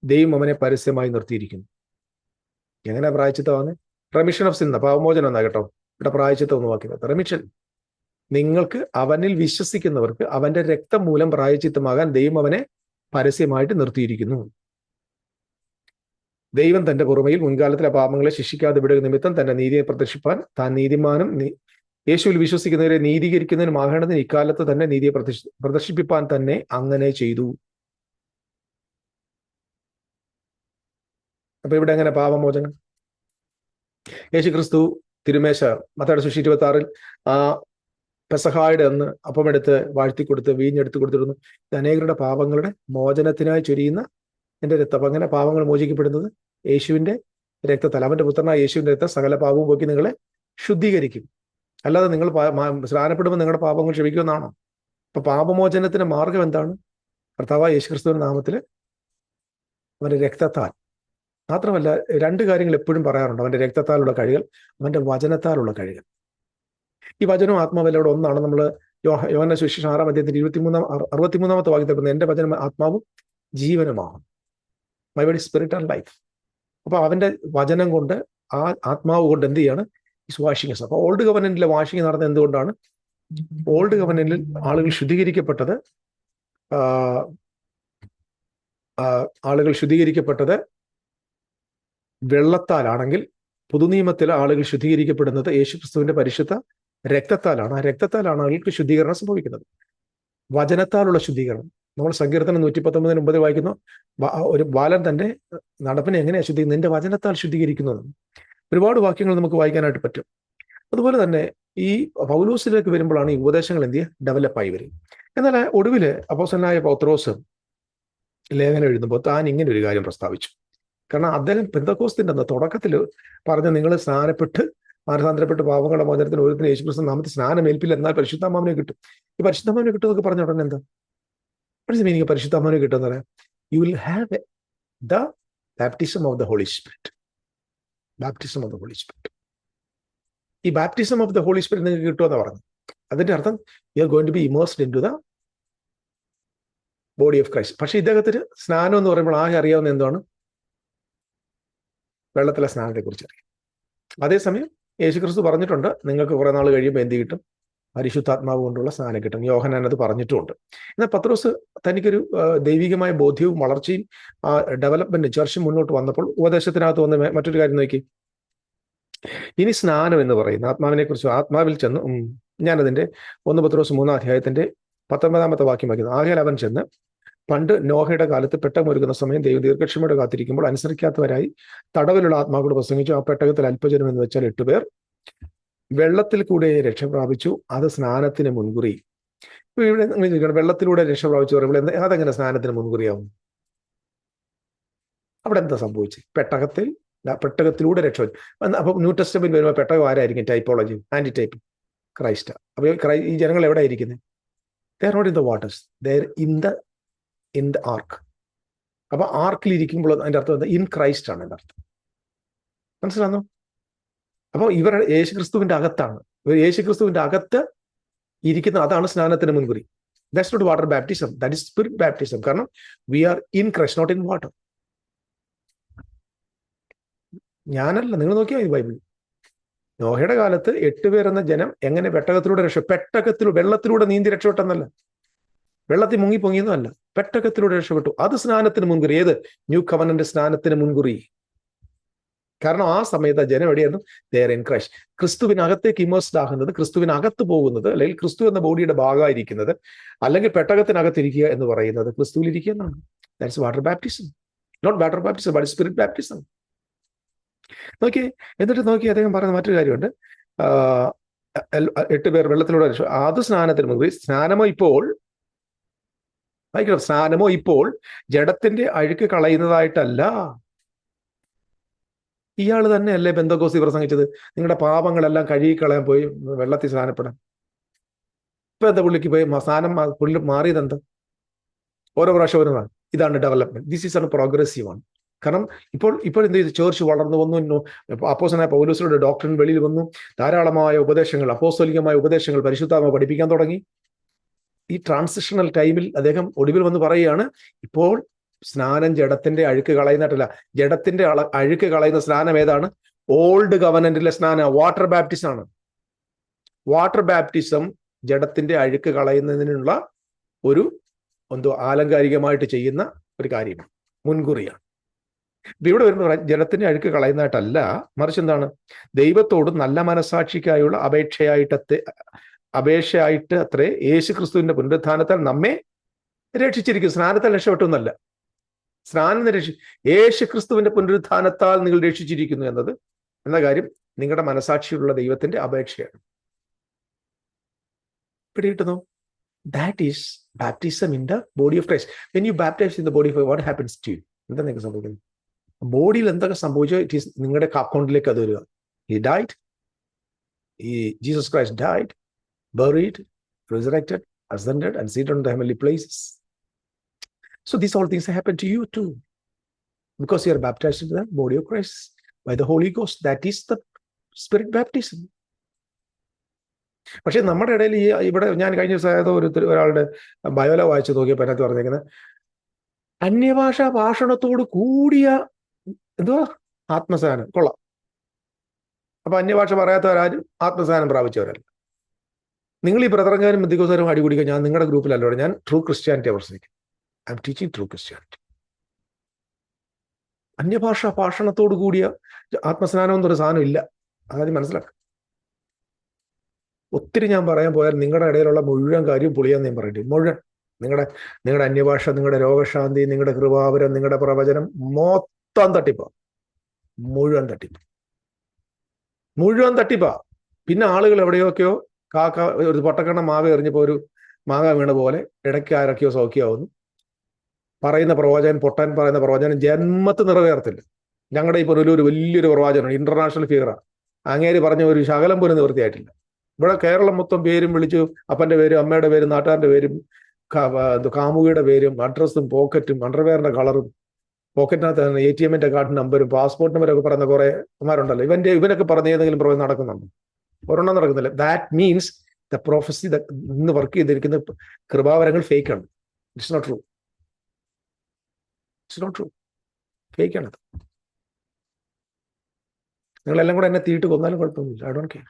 ദൈവം അവനെ പരസ്യമായി നിർത്തിയിരിക്കുന്നു. എങ്ങനെ പ്രായച്ചിത്തമാണ്? റെമിഷൻ ഓഫ് സിൻ, പാപമോചനം എന്നാ കേട്ടോ. ഇവിടെ പ്രായച്ചിത്തം ഒന്ന് വാക്കി, റെമിഷൻ. നിങ്ങൾക്ക് അവനിൽ വിശ്വസിക്കുന്നവർക്ക് അവന്റെ രക്തം മൂലം പ്രായച്ചിത്തമാകാൻ ദൈവം അവനെ പരസ്യമായിട്ട് നിർത്തിയിരിക്കുന്നു. ദൈവം തന്റെ പുറമയിൽ മുൻകാലത്തിലെ പാപങ്ങളെ ശിക്ഷിക്കാതെ വിടുക നിമിത്തം തന്റെ നീതിയെ പ്രദർശിപ്പാൻ താൻ നീതിമാനും യേശുവിൽ വിശ്വസിക്കുന്നവരെ നീതീകരിക്കുന്നതിനുമാകേണ്ടതിന് ഇക്കാലത്ത് തന്നെ നീതിയെ പ്രദർശിപ്പിപ്പാൻ തന്നെ അങ്ങനെ ചെയ്തു. അപ്പൊ ഇവിടെ എങ്ങനെ പാപമോചനം? യേശുക്രിസ്തു തിരുമേശ മത്തായിയുടെ സുവിശേഷം 26-ൽ ആ പെസഹായുടെ അന്ന് അപ്പമെടുത്ത് വാഴ്ത്തിക്കൊടുത്ത് വീഞ്ഞെടുത്ത് കൊടുത്തിരുന്നു. ഇത് അനേകരുടെ പാപങ്ങളുടെ മോചനത്തിനായി ചൊരിയുന്ന എൻ്റെ രക്തം. അപ്പൊ അങ്ങനെ പാപങ്ങൾ മോചിക്കപ്പെടുന്നത് യേശുവിന്റെ രക്തത്താൽ. അവന്റെ പുത്രനായ യേശുവിന്റെ രക്തം സകല പാപവും പോക്കി നിങ്ങളെ ശുദ്ധീകരിക്കും. അല്ലാതെ നിങ്ങൾ സ്നാനപ്പെടുമ്പോൾ നിങ്ങളുടെ പാപങ്ങൾ ക്ഷമിക്കുമെന്നാണോ? അപ്പൊ പാപമോചനത്തിന്റെ മാർഗം എന്താണ്? കർത്താവായ യേശുക്രിസ്തുവിന്റെ നാമത്തിൽ അവന്റെ രക്തത്താൽ. മാത്രമല്ല 2 കാര്യങ്ങൾ എപ്പോഴും പറയാറുണ്ട്. അവന്റെ രക്തത്താലുള്ള കഴികൾ, അവന്റെ വചനത്താലുള്ള കഴികൾ. ഈ വചനവും ആത്മാവെല്ലാം ഒന്നാണ്. നമ്മൾ യോഹന്ന സുവിശേഷം 6-ാം അധ്യായത്തിന്റെ 63-ാമത്തെ വാക്യത്തിൽ പറയുന്നത്, എന്റെ വചനം ആത്മാവും ജീവനുമാകും. My word is spirit and life. അപ്പൊ അവന്റെ വചനം കൊണ്ട്, ആ ആത്മാവ് കൊണ്ട് എന്ത് ചെയ്യാണ്? Is washing us. അപ്പൊ ഓൾഡ് ഗവൺമെന്റിലെ വാഷിംഗ് നടന്നത് എന്തുകൊണ്ടാണ്? ഓൾഡ് ഗവൺമെന്റിൽ ആളുകൾ ശുദ്ധീകരിക്കപ്പെട്ടത് വെള്ളത്താലാണെങ്കിൽ പുതുനിയമത്തിലെ ആളുകൾ ശുദ്ധീകരിക്കപ്പെടുന്നത് യേശുക്രിസ്തുവിന്റെ പരിശുദ്ധ രക്തത്താലാണ്. ആ രക്തത്താലാണ് ആളുകൾക്ക് ശുദ്ധീകരണം സംഭവിക്കുന്നത്. വചനത്താലുള്ള ശുദ്ധീകരണം. നമ്മൾ സങ്കീർത്തനം 119 വായിക്കുന്നു, ഒരു ബാലൻ തന്റെ നടപ്പിനെ എങ്ങനെയാ ശുദ്ധീകരിക്കുന്നത്? നിന്റെ വചനത്താൽ ശുദ്ധീകരിക്കുന്നത്. ഒരുപാട് വാക്യങ്ങൾ നമുക്ക് വായിക്കാനായിട്ട് പറ്റും. അതുപോലെ തന്നെ ഈ പൗലോസിലേക്ക് വരുമ്പോഴാണ് ഈ ഉപദേശങ്ങൾ എന്ത് ചെയ്യുക, ഡെവലപ്പായി വരും. എന്നാൽ ഒടുവില് അപ്പോസ്തലനായ പൗത്രോസ് ലേഖനം എഴുതുമ്പോൾ താൻ ഇങ്ങനെ ഒരു കാര്യം പ്രസ്താവിച്ചു. കാരണം അദ്ദേഹം പെന്തക്കോസ്തിന്റെ തുടക്കത്തിൽ പറഞ്ഞ, നിങ്ങൾ സ്നാനപ്പെട്ട് മാനസാന്തരപ്പെട്ട് പാപങ്ങളുടെ മോചനത്തിന് ഓരോരുത്തരും യേശുക്രിസ്തു നാമത്തിൽ സ്നാനമേൽപ്പില്ല, എന്നാൽ പരിശുദ്ധാത്മാവിനെ കിട്ടും. ഈ പരിശുദ്ധാത്മാവിനെ കിട്ടും എന്നൊക്കെ പറഞ്ഞ ഉടനെ എന്താ മീനിങ്? പരിശുദ്ധാത്മാവിനെ കിട്ടുന്ന പറയാം, you will have the baptism of the Holy Spirit. Baptism of the Holy Spirit. ഈ baptism of the Holy Spirit നിങ്ങൾക്ക് കിട്ടുമെന്ന് പറഞ്ഞു. അതിന്റെ അർത്ഥം you are going to be immersed into the body of Christ. പക്ഷെ ഇദ്ദേഹത്തിന് സ്നാനം എന്ന് പറയുമ്പോൾ ആകെ അറിയാവുന്ന എന്താണ്? വെള്ളത്തിലെ സ്നാനത്തെ കുറിച്ച് അറിയാം. അതേസമയം യേശുക്രിസ്തു പറഞ്ഞിട്ടുണ്ട്, നിങ്ങൾക്ക് കുറെ നാൾ കഴിയുമ്പോൾ എന്ത് കിട്ടും? പരിശുദ്ധാത്മാവ് കൊണ്ടുള്ള സ്നാനം കിട്ടും. യോഹന്നാൻ അത് പറഞ്ഞിട്ടുമുണ്ട്. എന്നാൽ പത്രോസ് തനിക്കൊരു ദൈവികമായ ബോധ്യവും വളർച്ചയും ഡെവലപ്മെന്റ് ചർച്ച മുന്നോട്ട് വന്നപ്പോൾ ഉപദേശത്തിനകത്ത് വന്ന് മറ്റൊരു കാര്യം നോക്കി. ഇനി സ്നാനം എന്ന് പറയുന്ന ആത്മാവിനെ കുറിച്ച് ആത്മാവിൽ ചെന്ന് ഞാനതിന്റെ 1 പത്രോസ് 3-ാമത്തെ വാക്യം വായിക്കുന്നു. ആകയാൽ അവൻ ചെന്ന് പണ്ട് നോഹയുടെ കാലത്ത് പെട്ടകമൊരുക്കുന്ന സമയം ദൈവം ദീർഘക്ഷമയോടെ കാത്തിരിക്കുമ്പോൾ അനുസരിക്കാത്തവരായി തടവിലുള്ള ആത്മാക്കളോട് പ്രസംഗിച്ചു. ആ പെട്ടകത്തിൽ അല്പജനം എന്ന് വെച്ചാൽ 8 പേർ വെള്ളത്തിൽ കൂടെ രക്ഷ പ്രാപിച്ചു. അത് സ്നാനത്തിന് മുൻകുറി. ഇവിടെ നിങ്ങൾ ചോദിക്കണം, വെള്ളത്തിലൂടെ രക്ഷ പ്രാപിച്ചു പറയുമ്പോൾ അതെങ്ങനെ സ്നാനത്തിന് മുൻകുറിയാവും? അവിടെ എന്താ സംഭവിച്ചത്? പെട്ടകത്തിലൂടെ രക്ഷ. അപ്പൊ ന്യൂ ടെസ്റ്റമെന്റ് വരുമ്പോൾ പെട്ടകം ആരായിരിക്കും? Typology, antitype, Christ. അപ്പൊ ഈ ജനങ്ങൾ എവിടെ ആയിരിക്കുന്നത്? They are not in the waters, they are in the ark. അപ്പൊ ആർക്കിൽ ഇരിക്കുമ്പോൾ അതിന്റെ അർത്ഥം എന്താ? ഇൻ ക്രൈസ്റ്റ് ആണ് എൻ്റെ അർത്ഥം. മനസ്സിലാന്നോ? അപ്പൊ ഇവർ യേശുക്രിസ്തുവിന്റെ അകത്താണ്. യേശുക്രിസ്തുവിന്റെ അകത്ത് ഇരിക്കുന്ന അതാണ് സ്നാനത്തിന് മുൻകുറി. That's not water baptism, that is spirit baptism. കാരണം we are in Christ, not in water. ഞാനല്ല, നിങ്ങൾ നോക്കിയാൽ ഈ ബൈബിൾ. നോഹയുടെ കാലത്ത് 8 പേർ എന്ന ജനം എങ്ങനെ പെട്ടകത്തിലൂടെ വെള്ളത്തിലൂടെ നീന്തി രക്ഷപ്പെട്ടെന്നല്ല, വെള്ളത്തിൽ മുങ്ങി പൊങ്ങിയെന്നല്ല, പെട്ടകത്തിലൂടെ രക്ഷപ്പെട്ടു. അത് സ്നാനത്തിന് മുൻകുറി. ഏത്? ന്യൂ കവനന്റ് സ്നാനത്തിന് മുൻകുറി. കാരണം ആ സമയത്ത് ജനം എവിടെയായിരുന്നു? They're in Christ. ക്രിസ്തുവിനകത്തേക്ക് ഇമേഴ്സ്ഡ് ആകുന്നത്, ക്രിസ്തുവിനകത്ത് പോകുന്നത്, അല്ലെങ്കിൽ ക്രിസ്തു എന്ന ബോഡിയുടെ ഭാഗമായിരിക്കുന്നത്, അല്ലെങ്കിൽ പെട്ടകത്തിനകത്തിരിക്കുക എന്ന് പറയുന്നത് ക്രിസ്തുവിൽ ഇരിക്കുക എന്നാണ്. That's water baptism. Not water baptism, but spirit baptism. എന്നിട്ട് നോക്കി അദ്ദേഹം പറയുന്ന മറ്റൊരു കാര്യമുണ്ട്. 8 പേർ വെള്ളത്തിലൂടെ അത് സ്നാനത്തിന് മുൻകുറി. സ്നാനമോ ഇപ്പോൾ ജഡത്തിന്റെ അഴുക്ക് കളയുന്നതായിട്ടല്ല. ഇയാൾ തന്നെയല്ലേ പെന്തക്കോസ്തി പ്രസംഗിച്ചത്, നിങ്ങളുടെ പാപങ്ങളെല്ലാം കഴുകിക്കളയാൻ പോയി വെള്ളത്തിൽ സ്നാനപ്പെടാൻ. ഇപ്പൊ എന്താ പുള്ളിക്ക് പോയി പുള്ളി മാറിയതെന്താ? ഓരോ പ്രാവശ്യം വരുന്നതാണ്. ഇതാണ് ഡെവലപ്മെന്റ്. ദിസ് ഈസ് ആണ് പ്രോഗ്രസീവ് ആണ്. കാരണം ഇപ്പോൾ എന്ത് ചെയ്തു? ചേർച്ച് വളർന്നു വന്നു. അപ്പോസ്തലനായ പൗലോസിന്റെ ഡോക്ടറിൻ വെളിയിൽ വന്നു. ധാരാളമായ ഉപദേശങ്ങൾ, അപ്പോസ്തലികമായ ഉപദേശങ്ങൾ പരിശുദ്ധാത്മാവ് പഠിപ്പിക്കാൻ തുടങ്ങി. ഈ ട്രാൻസിഷണൽ ടൈമിൽ അദ്ദേഹം ഒടുവിൽ വന്ന് പറയുകയാണ്, ഇപ്പോൾ സ്നാനം ജഡത്തിന്റെ അഴുക്ക് കളയുന്നിട്ടല്ല, ജഡത്തിന്റെ അഴുക്ക് കളയുന്ന സ്നാനം ഏതാണ്? ഓൾഡ് കവനന്റിലെ സ്നാനം വാട്ടർ ബാപ്റ്റിസം ആണ്. വാട്ടർ ബാപ്റ്റിസം ജഡത്തിന്റെ അഴുക്ക് കളയുന്നതിനുള്ള ഒരു ആലങ്കാരികമായിട്ട് ചെയ്യുന്ന ഒരു കാര്യമാണ്, മുൻകുറിയാണ്. ഇവിടെ വരുമ്പോൾ ജഡത്തിന്റെ അഴുക്ക് കളയുന്നതായിട്ടല്ല, മറിച്ച് എന്താണ്? ദൈവത്തോട് നല്ല മനസാക്ഷിക്കായുള്ള അപേക്ഷയായിട്ട് അത്രേ യേശുക്രിസ്തുവിന്റെ പുനരുത്ഥാനത്താൽ നമ്മെ രക്ഷിച്ചിരിക്കും. സ്നാനത്താൽ രക്ഷപ്പെട്ടു എന്നല്ല, യേശുക്രിസ്തുവിന്റെ പുനരുത്ഥാനത്താൽ നിങ്ങൾ രക്ഷിച്ചിരിക്കുന്നു എന്ന കാര്യം നിങ്ങളുടെ മനസാക്ഷിയുള്ള ദൈവത്തിന്റെ അപേക്ഷയാണ്. പിടികിട്ടുന്നു? That is baptism in the body of Christ. When you baptise in the body of what happens to you? എന്താ നിങ്ങൾക്ക് സംഭവിക്കുന്നത്? ബോഡിയിൽ എന്തൊക്കെ സംഭവിച്ചോ ഇറ്റ് ഈസ് നിങ്ങളുടെ അക്കൗണ്ടിലേക്ക് അത് വരിക. He died, Jesus Christ died, buried, resurrected, ascended, and seated in the heavenly places. So these all things happen to you too, because you are baptized into the body of Christ by the Holy Ghost. That is the spirit baptism. പക്ഷെ നമ്മുടെ ഇടയിൽ ഇവിടെ ഞാൻ കഴിഞ്ഞ ദിവസം ഒരാളുടെ ബയോല വായിച്ചു നോക്കിയപ്പോൾ അതിനകത്ത് പറഞ്ഞേക്കുന്നത് അന്യഭാഷാ ഭാഷണത്തോട് കൂടിയ ആത്മസാനം. കൊള്ളാം. അപ്പൊ അന്യഭാഷ പറയാത്തവരാരും ആത്മസാനം പ്രാപിച്ചവരല്ല. നിങ്ങൾ ഈ ബ്രദറങ്ങാനും ബന്ധുക്കോസാരും അടികൂടിക്കുക, ഞാൻ നിങ്ങളുടെ ഗ്രൂപ്പിലല്ലോ, ഞാൻ ട്രൂ ക്രിസ്ത്യാനിറ്റി പ്രസംഗിക്കും. I am teaching true Christianity. അന്യഭാഷ ഭാഷണത്തോടു കൂടിയ ആത്മസ്നാനം എന്നൊരു സാധനം ഇല്ല. അതായത് മനസ്സിലാക്കുക. ഒത്തിരി ഞാൻ പറയാൻ പോയാൽ നിങ്ങളുടെ ഇടയിലുള്ള മുഴുവൻ കാര്യം പൊളിയാന്ന് ഞാൻ പറയട്ടെ. മുഴുവൻ നിങ്ങളുടെ അന്യഭാഷ, നിങ്ങളുടെ രോഗശാന്തി, നിങ്ങളുടെ കൃപാവരം, നിങ്ങളുടെ പ്രവചനം മൊത്തം തട്ടിപ്പാ. മുഴുവൻ തട്ടിപ്പാ. പിന്നെ ആളുകൾ എവിടെയൊക്കെയോ കാക്ക ഒരു പൊട്ടക്കണ്ണ മാവ് എറിഞ്ഞപ്പോൾ ഒരു മാങ്ങ വീണ പോലെ ഇടയ്ക്ക് ആരൊക്കെയോ സൗഖ്യമാവുന്നു. പറയുന്ന പ്രവചനം, പൊട്ടാൻ പറയുന്ന പ്രവചനം ജന്മത്ത് നിറവേറത്തില്ല. ഞങ്ങളുടെ ഇപ്പോൾ ഒരു വലിയൊരു പ്രവാചനം, ഇന്റർനാഷണൽ ഫിഗറാണ്. അങ്ങേര് പറഞ്ഞ ഒരു ശകലം പോലും നിവൃത്തിയായിട്ടില്ല. ഇവിടെ കേരളം മൊത്തം പേരും വിളിച്ചു, അപ്പന്റെ പേരും അമ്മയുടെ പേരും നാട്ടുകാരുടെ പേരും കാമുകിയുടെ പേരും അഡ്രസ്സും പോക്കറ്റും അണ്ടർവെയറിന്റെ കളറും പോക്കറ്റിനകത്ത് ATM കാർഡ് നമ്പരും പാസ്പോർട്ട് നമ്പരൊക്കെ പറയുന്ന കുറെ കുമാരുണ്ടല്ലോ. ഇവനൊക്കെ പറഞ്ഞ ഏതെങ്കിലും പ്രവചനം നടക്കുന്നുണ്ടോ? ഒരെണ്ണം നടക്കുന്നില്ല. ദാറ്റ് മീൻസ് ദ പ്രൊഫസി ഇന്ന് വർക്ക് ചെയ്തിരിക്കുന്ന കൃപാവരങ്ങൾ ഫേക്ക് ആണ്. It's not true. ഫേക്ക് ആണത്. നിങ്ങളെല്ലാം കൂടെ എന്നെ തീയിട്ട് കൊന്നാലും കുഴപ്പമൊന്നുമില്ല. I don't care.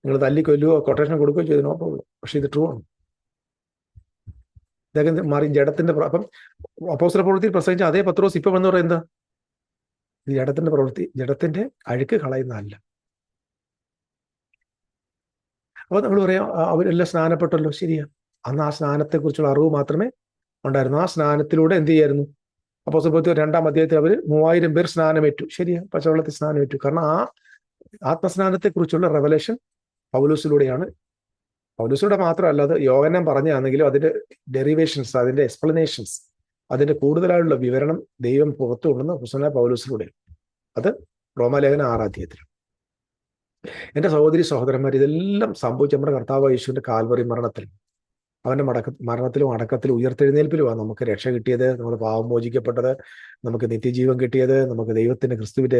നിങ്ങൾ തല്ലിക്കൊല്ലുകയോ കൊട്ടേഷൻ കൊടുക്കുകയോ ചെയ്ത് നോ പ്രോബ്ലം. പക്ഷെ ഇത് ട്രൂ ആണ്. ഇതൊക്കെ മാറി ജഡത്തിന്റെ. അപ്പം അപ്പോസ്തല പ്രവൃത്തിയിൽ പ്രസംഗിച്ച അതേ പത്രോസ് ഇപ്പം എന്ന് പറയുന്നത് ജഡത്തിന്റെ പ്രവൃത്തി, ജഡത്തിന്റെ അഴുക്ക് കളയുന്നതല്ല. അപ്പൊ നമ്മൾ പറയാം അവരെല്ലാം സ്നാനപ്പെട്ടല്ലോ. ശരിയാ. അന്ന് ആ സ്നാനത്തെക്കുറിച്ചുള്ള അറിവ് മാത്രമേ ഉണ്ടായിരുന്നു. ആ സ്നാനത്തിലൂടെ എന്ത് ചെയ്യായിരുന്നു? അപ്പോസ്തല പ്രവൃത്തി 2-ാം അധ്യായത്തിൽ അവർ 3000 പേർ സ്നാനമേറ്റു. ശരിയാ, പച്ചവെള്ളത്തിൽ സ്നാനമേറ്റു. കാരണം ആ ആത്മസ്നാനത്തെക്കുറിച്ചുള്ള റെവലേഷൻ പൗലോസിലൂടെയാണ്. പൗലോസിലൂടെ മാത്രമല്ല, അത് യോഹന്നാൻ പറഞ്ഞാണെങ്കിലും അതിന്റെ ഡെറിവേഷൻസ്, അതിന്റെ എക്സ്പ്ലനേഷൻസ്, അതിന്റെ കൂടുതലായുള്ള വിവരണം ദൈവം പുറത്തു കൊണ്ടുവന്ന അപ്പോസ്തലനായ പൗലോസിലൂടെയാണ്. അത് റോമാലേഖനം 6-ാം അധ്യായത്തിൽ. എന്റെ സഹോദരി സഹോദരന്മാർ, ഇതെല്ലാം സംഭവിച്ച നമ്മുടെ കർത്താവ് യേശുവിന്റെ കാൽവറി മരണത്തിൽ, അവന്റെ മരണത്തിലും അടക്കത്തിലും ഉയർത്തെഴുന്നേൽപ്പിലുമാണ് നമുക്ക് രക്ഷ കിട്ടിയത്, നമ്മുടെ പാവം മോചിക്കപ്പെട്ടത്, നമുക്ക് നിത്യജീവൻ കിട്ടിയത്, നമുക്ക് ദൈവത്തിന്റെ ക്രിസ്തുവിന്റെ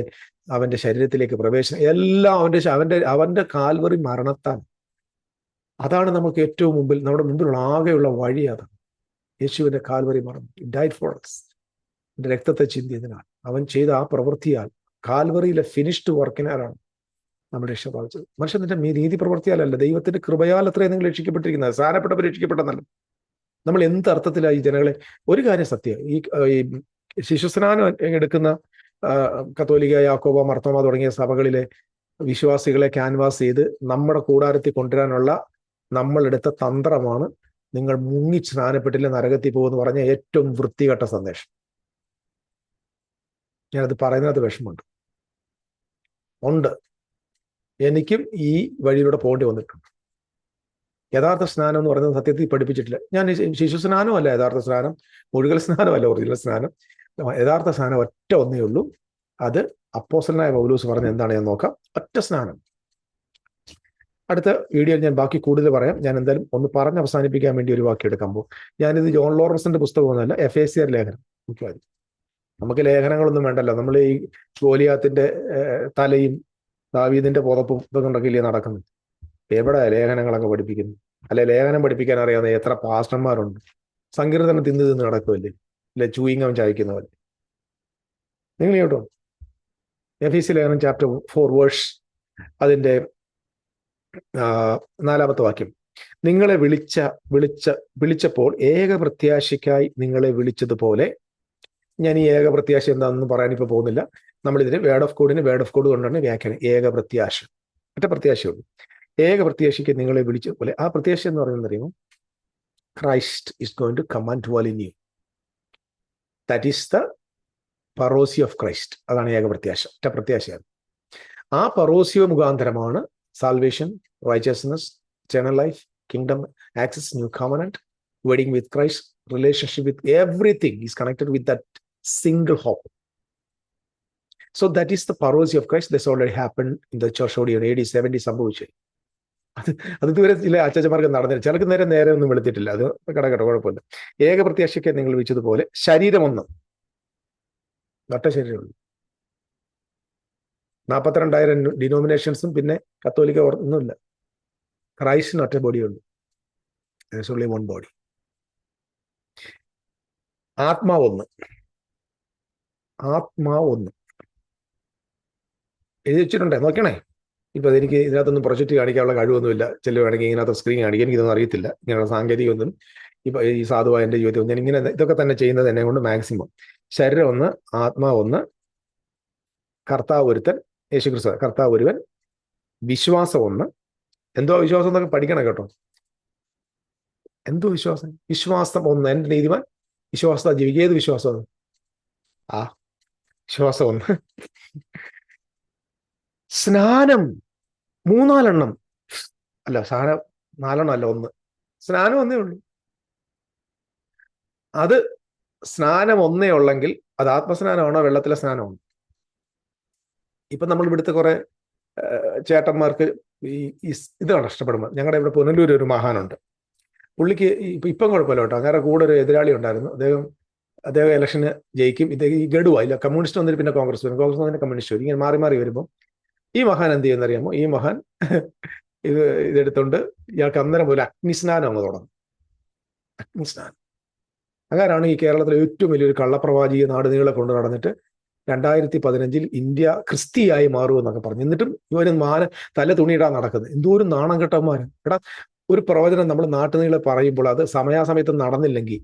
അവന്റെ ശരീരത്തിലേക്ക് പ്രവേശനം, എല്ലാം അവന്റെ കാൽവറി മരണത്താൽ. അതാണ് നമുക്ക് ഏറ്റവും മുമ്പിൽ, നമ്മുടെ മുമ്പിലുള്ള ആകെയുള്ള വഴി. അതാണ് യേശുവിന്റെ കാൽവറി മരണം. Died four us. എന്റെ രക്തത്തെ ചിന്തിയതിനാൽ, അവൻ ചെയ്ത ആ പ്രവൃത്തിയാൽ, കാൽവറിയിലെ ഫിനിഷ്ഡ് വർക്കിനാലാണ് നമ്മൾ രക്ഷ പ്രാപിച്ചത്. മനുഷ്യന്റെ നീതി പ്രവൃത്തിയാലല്ല, ദൈവത്തിന്റെ കൃപയാൽ അത്രയും നിങ്ങൾ രക്ഷിക്കപ്പെട്ടിരിക്കുന്നത്. സാരപ്പെട്ടവർ രക്ഷിക്കപ്പെട്ടെന്നല്ല. നമ്മൾ എന്ത് അർത്ഥത്തിലായി ജനങ്ങളെ? ഒരു കാര്യം സത്യം, ഈ ശിശുസ്നാനം എടുക്കുന്ന കത്തോലിക്ക, യാക്കോബ, മർത്തോമ തുടങ്ങിയ സഭകളിലെ വിശ്വാസികളെ ക്യാൻവാസ് ചെയ്ത് നമ്മുടെ കൂടാരത്തിൽ കൊണ്ടുവരാനുള്ള നമ്മളെടുത്ത തന്ത്രമാണ് നിങ്ങൾ മുങ്ങി സ്നാനപ്പെട്ടില്ല നരകത്തിൽ പോകുമെന്ന് പറഞ്ഞ ഏറ്റവും വൃത്തികെട്ട സന്ദേശം. ഞാനത് പറയുന്നത് വിഷമമുണ്ട്. എനിക്കും ഈ വഴിയിലൂടെ പോകേണ്ടി വന്നിട്ടുണ്ട്. യഥാർത്ഥ സ്നാനം എന്ന് പറയുന്നത് സത്യത്തിൽ പഠിപ്പിച്ചിട്ടില്ല. ഞാൻ ശിശു സ്നാനമല്ല യഥാർത്ഥ സ്നാനം, മുഴുകൽ സ്നാനമല്ല ഒറിജിനൽ സ്നാനം. യഥാർത്ഥ സ്നാനം ഒറ്റ ഒന്നേ ഉള്ളൂ. അത് അപ്പോസ്തലനായ പൗലോസ് പറഞ്ഞ എന്താണ് ഞാൻ നോക്കാം. ഒറ്റ സ്നാനം. അടുത്ത വീഡിയോയിൽ ഞാൻ ബാക്കി കൂടുതൽ പറയാം. ഞാൻ എന്തായാലും ഒന്ന് പറഞ്ഞ് അവസാനിപ്പിക്കാൻ വേണ്ടി ഒരു വാക്യം എടുക്കാൻ പോകും. ഞാനിത് ജോൺ ലോറൻസിന്റെ പുസ്തകമൊന്നുമല്ല, എഫേസ്യർ ലേഖനം. മുഖ്യമായും നമുക്ക് ലേഖനങ്ങളൊന്നും വേണ്ടല്ലോ. നമ്മൾ ഈ ഗോലിയാത്തിന്റെ തലയും ദാവീദിന്റെ പുതപ്പും ഇതൊക്കെ ഉണ്ടെങ്കിലേ നടക്കുന്നു. എവിടെ ലേഖനങ്ങളൊക്കെ പഠിപ്പിക്കുന്നു? അല്ലെ, ലേഖനം പഠിപ്പിക്കാൻ അറിയാവുന്ന എത്ര പാസ്റ്റർമാരുണ്ട്. സങ്കീർത്തനം തിന്ന് നടക്കുമല്ലേ, അല്ലെ ചൂയിങ്ങം ചായക്കുന്ന പോലെ. നിങ്ങൾ കേട്ടോ, എഫേസ്യ ലേഖനം ചാപ്റ്റർ 4 വേഴ്സ് അതിന്റെ 4-ാമത്തെ വാക്യം. നിങ്ങളെ വിളിച്ചപ്പോൾ ഏക പ്രത്യാശയ്ക്കായി നിങ്ങളെ വിളിച്ചതുപോലെ. ഞാൻ ഈ ഏക പ്രത്യാശ എന്താണെന്ന് പറയാൻ ഇപ്പൊ പോകുന്നില്ല. നമ്മളിതിന് വേർഡ് ഓഫ് കോഡ് കൊണ്ടാണ് വ്യാഖ്യാനം. ഏക പ്രത്യാശ, ഒറ്റ പ്രത്യാശയുള്ളൂ. ഏക പ്രത്യാശയ്ക്ക് നിങ്ങളെ വിളിച്ചതുപോലെ. ആ പ്രത്യാശ എന്ന് പറയുന്നത് അറിയുമോ? Christ is going to come and dwell in you. That is the parousia of Christ. അതാണ് ഏക പ്രത്യാശ, ഒറ്റ പ്രത്യാശയാണ്. ആ പറോസിയോ മുഖാന്തരമാണ് salvation, righteousness, eternal life, kingdom access, new covenant, wedding with Christ, relationship with everything is connected with that single hope. So that is the parousia of Christ. This already happened in the church in AD 70 സംഭവിച്ചു. അത് ഇതുവരെ ചില അച്ചച്ചമാർക്ക് നടന്നില്ല. ചിലർക്ക് നേരെ ഒന്നും വെളുത്തിട്ടില്ല. അത് കടകട കുഴപ്പമില്ല. ഏക പ്രത്യാശയ്ക്ക് നിങ്ങൾ വിളിച്ചതുപോലെ ശരീരം ഒന്ന്, ഒറ്റ ശരീരമുള്ളൂ. 42,000 ഡിനോമിനേഷൻസും പിന്നെ കത്തോലിക്ക ഒന്നുമില്ല. ക്രൈസ്റ്റിന് ഒറ്റ ബോഡിയുള്ളൂ. Only one body. ആത്മാവൊന്ന്. എഴുതി വെച്ചിട്ടുണ്ടേ, നോക്കണേ. ഇപ്പൊ എനിക്ക് ഇതിനകത്തൊന്നും പ്രൊജക്റ്റ് കാണിക്കാനുള്ള കഴിവൊന്നുമില്ല. വേണമെങ്കിൽ ഇതിനകത്ത് സ്ക്രീൻ കാണിക്കാൻ എനിക്കിതൊന്നും അറിയത്തില്ല. ഇങ്ങനെയുള്ള സാങ്കേതികമൊന്നും ഇപ്പൊ ഈ സാധുവായ എൻ്റെ ജീവിതത്തിൽ ഞാൻ ഇങ്ങനെ ഇതൊക്കെ തന്നെ ചെയ്യുന്നത് എന്നെ കൊണ്ട് മാക്സിമം. ശരീരം ഒന്ന്, ആത്മാവ് ഒന്ന്, കർത്താവ് ഒരുത്തൻ, യേശുക്രിസ്തു കർത്താവ് ഒരുവൻ, വിശ്വാസം ഒന്ന്. എന്തോ വിശ്വാസം എന്നൊക്കെ പഠിക്കണം കേട്ടോ. എന്തോ വിശ്വാസം? വിശ്വാസം ഒന്ന്, എൻ്റെ നീതിമാൻ വിശ്വാസത ജീവിക്കുക. ഏത് വിശ്വാസം? ആ വിശ്വാസം ഒന്ന്. സ്നാനം 3-4 അല്ല, സ്നാനം 4 അല്ല, ഒന്ന്. സ്നാനം ഒന്നേ ഉള്ളൂ. അത് സ്നാനം ഒന്നേ ഉള്ളെങ്കിൽ അത് ആത്മസ്നാനമാണോ വെള്ളത്തിലെ സ്നാനമാണോ? ഇപ്പൊ നമ്മൾ ഇവിടുത്തെ കുറെ ചേട്ടന്മാർക്ക് ഈ ഇതാണ് ഇഷ്ടപ്പെടുന്നത്. ഞങ്ങളുടെ ഇവിടെ പുനലൂർ ഒരു മഹാനുണ്ട്. പുള്ളിക്ക് ഇപ്പം കുഴപ്പമില്ല കേട്ടോ. അങ്ങനെ കൂടെ ഒരു എതിരാളി ഉണ്ടായിരുന്നു. അദ്ദേഹം ഇലക്ഷന് ജയിക്കും. ഈ ഗഡുവാ ഇല്ല, കമ്മ്യൂണിസ്റ്റ് വന്നിട്ട് പിന്നെ കോൺഗ്രസ് വരും, കോൺഗ്രസ് വന്നിട്ട് കമ്മ്യൂണിസ്റ്റ് വരും, ഇങ്ങനെ മാറി മാറി വരുമ്പോൾ ഈ മഹാൻ എന്ത് ചെയ്യുന്നറിയാമോ? ഈ മഹാൻ ഇതെടുത്തോണ്ട് ഇയാൾക്ക് അന്നേരം പോലെ അഗ്നിസ്നാനം അങ്ങ് തുടങ്ങും. അഗ്നിസ്നാനം. അങ്ങനെയാണ് ഈ കേരളത്തിലെ ഏറ്റവും വലിയൊരു കള്ളപ്രവാചിയെ നാട് നീളെ കൊണ്ട് നടന്നിട്ട് 2015 ഇന്ത്യ ക്രിസ്തിയായി മാറുമെന്നൊക്കെ പറഞ്ഞു. എന്നിട്ടും ഇവന് തല തുണിയിടാൻ നടക്കുന്നത്. എന്തോരം നാണം കെട്ടന്മാര്. എടാ, ഒരു പ്രവചനം നമ്മൾ നാട്ടുനീളെ പറയുമ്പോൾ അത് സമയാസമയത്ത് നടന്നില്ലെങ്കിൽ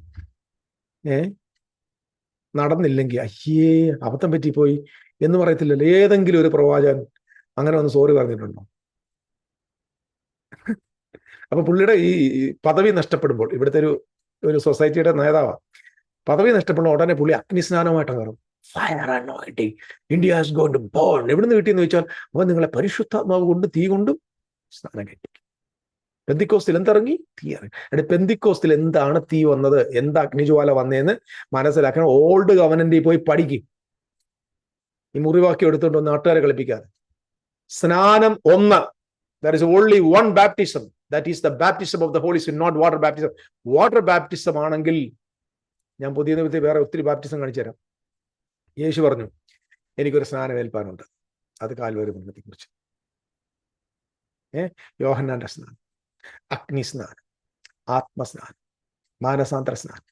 അയ്യേ അബദ്ധം പറ്റിപ്പോയി എന്ന് പറയത്തില്ലല്ലോ. ഏതെങ്കിലും ഒരു പ്രവാചകൻ അങ്ങനെ ഒന്ന് സോറി പറഞ്ഞിട്ടുണ്ടോ? അപ്പൊ പുള്ളിയുടെ ഈ പദവി നഷ്ടപ്പെടുമ്പോൾ, ഇവിടുത്തെ ഒരു സൊസൈറ്റിയുടെ നേതാവാണ്, പദവി നഷ്ടപ്പെടുന്ന ഉടനെ പുള്ളി അഗ്നിസ്നാനമായിട്ട് കയറും. Fire anointing, India has gone to burn. എവിടുന്ന് കിട്ടിയെന്ന് ചോദിച്ചാൽ അവൻ നിങ്ങളെ പരിശുദ്ധാത്മാവ് കൊണ്ട് തീ കൊണ്ടും സ്നാനം കഴിപ്പിക്കും. പെന്തിക്കോസ്തിൽ എന്തിറങ്ങി? തീ ഇറങ്ങി. അവിടെ പെന്തിക്കോസ്തിൽ എന്താണ് തീ വന്നത്, എന്താ അഗ്നിജ്വാല വന്നതെന്ന് മനസ്സിലാക്കണം. ഓൾഡ് ഗവൺമെന്റിൽ പോയി പഠിക്കും. ഈ മുറിവാക്കി എടുത്തുകൊണ്ട് നാട്ടുകാരെ കളിപ്പിക്കാതെ. സ്നാനം ഒന്ന്. There is only one baptism. That is the baptism of the Holy Spirit, not water baptism. Water baptism ആണെങ്കിൽ ഞാൻ പുതിയ നിയമത്തിൽ വേറെ ഒത്തിരി ബാപ്റ്റിസം കാണിച്ചു തരാം. യേശു പറഞ്ഞു, എനിക്കൊരു സ്നാനം ഏൽപ്പാനുണ്ട്, അത് കാൽവരി മരണത്തെ കുറിച്ച്. യോഹന്നാന്റെ സ്നാനം, അഗ്നിസ്നാനം, ആത്മസ്നാനം, മാനസാന്തര സ്നാനം.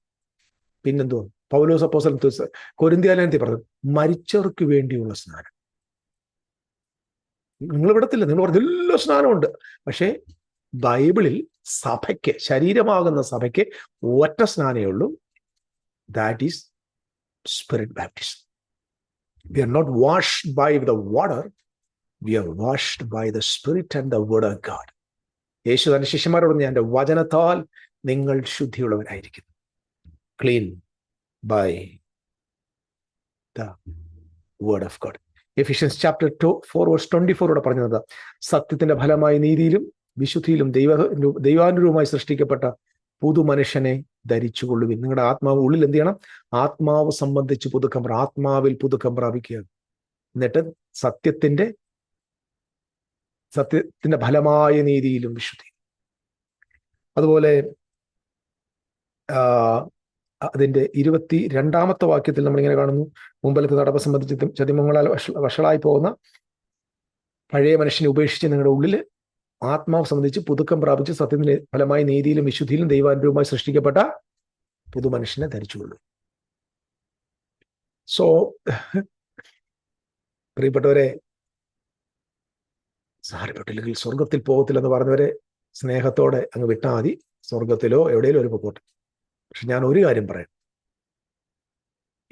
പിന്നെന്തോ പൗലോസ് അപ്പോസ്തലൻ കൊരിന്ത്യലേഖനത്തിൽ പറഞ്ഞു, മരിച്ചവർക്ക് വേണ്ടിയുള്ള സ്നാനം. നിങ്ങൾ വിടത്തില്ല, നിങ്ങൾ പറഞ്ഞ എല്ലാ സ്നാനമുണ്ട്. പക്ഷേ ബൈബിളിൽ സഭയ്ക്ക്, ശരീരമാകുന്ന സഭയ്ക്ക് ഒറ്റ സ്നാനമേ ഉള്ളൂ. That is spirit baptism. We are not washed by the water, we are washed by the Spirit and the Word of God. യേശു തന്റെ ശിഷ്യന്മാരോട് പറഞ്ഞു, എൻ്റെ വചനത്താൽ നിങ്ങൾ ശുദ്ധിയുള്ളവരായിരിക്കും. Clean by the Word of God. Ephesians chapter 4 verse 24 പറഞ്ഞത്, സത്യത്തിന്റെ ഫലമായി നീതിയിലും വിശുദ്ധിയിലും ദൈവാനുരൂപമായി സൃഷ്ടിക്കപ്പെട്ട പുതു മനുഷ്യനെ ധരിച്ചുകൊള്ളുവിൻ. നിങ്ങളുടെ ആത്മാവ് ഉള്ളിൽ എന്ത് ചെയ്യണം? ആത്മാവ് സംബന്ധിച്ച് പുതുക്കം, ആത്മാവിൽ പുതുക്കം പ്രാപിക്കുക. എന്നിട്ട് സത്യത്തിന്റെ ഫലമായ നീതിയിലും വിശുദ്ധി. അതുപോലെ അതിന്റെ 22 വാക്യത്തിൽ നമ്മളിങ്ങനെ കാണുന്നു, മുമ്പിലത്തെ നടപ്പ് സംബന്ധിച്ച് ചതിമങ്ങളാൽ വഷളായി പോകുന്ന പഴയ മനുഷ്യനെ ഉപേക്ഷിച്ച് നിങ്ങളുടെ ഉള്ളിൽ ആത്മാവ് സംബന്ധിച്ച് പുതുക്കം പ്രാപിച്ച് സത്യത്തിന്റെ ഫലമായി നീതിയിലും വിശുദ്ധിയിലും ദൈവാനുരൂപമായി സൃഷ്ടിക്കപ്പെട്ട പുതു മനുഷ്യനെ ധരിച്ചുകൊള്ളു. സോ പ്രിയപ്പെട്ടവരെ, സാരപ്പെട്ടില്ലെങ്കിൽ സ്വർഗത്തിൽ പോകത്തില്ലെന്ന് പറഞ്ഞവരെ സ്നേഹത്തോടെ അങ്ങ് വിട്ടാൽ മതി. സ്വർഗത്തിലോ എവിടെയെങ്കിലും ഒരു പൊക്കോട്ടെ. പക്ഷെ ഞാൻ ഒരു കാര്യം പറയാം,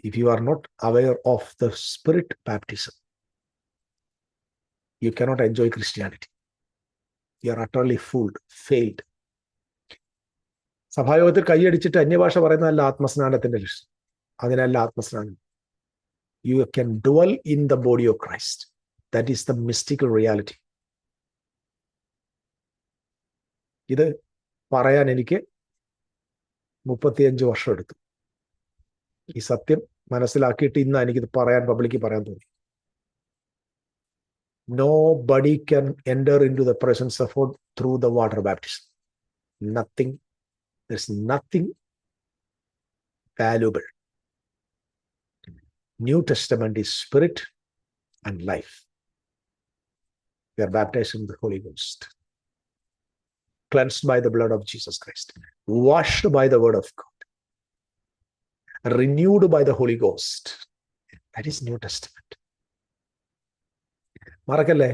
if you are not aware of the spirit baptism, you cannot enjoy Christianity. You are utterly fooled, failed. സഭായോഗത്തിൽ കൈയടിച്ചിട്ട് അന്യഭാഷ പറയുന്നതല്ല ആത്മസ്നാനത്തിന്റെ ലക്ഷ്യം. അതിനല്ല ആത്മസ്നാനം. You can dwell in the body of Christ. That is the mystical reality. ഇത് പറയാൻ എനിക്ക് 35 വർഷം എടുത്തു. ഈ സത്യം മനസ്സിലാക്കിയിട്ട് ഇന്ന് എനിക്കിത് പബ്ലിക്കിൽ പറയാൻ തോന്നി. Nobody can enter into the presence of God through the water baptism. Nothing. There's nothing valuable. New Testament is spirit and life. We are baptized in the Holy Ghost, cleansed by the blood of Jesus Christ, washed by the word of God, renewed by the Holy Ghost. That is New Testament. മറക്കല്ലേ.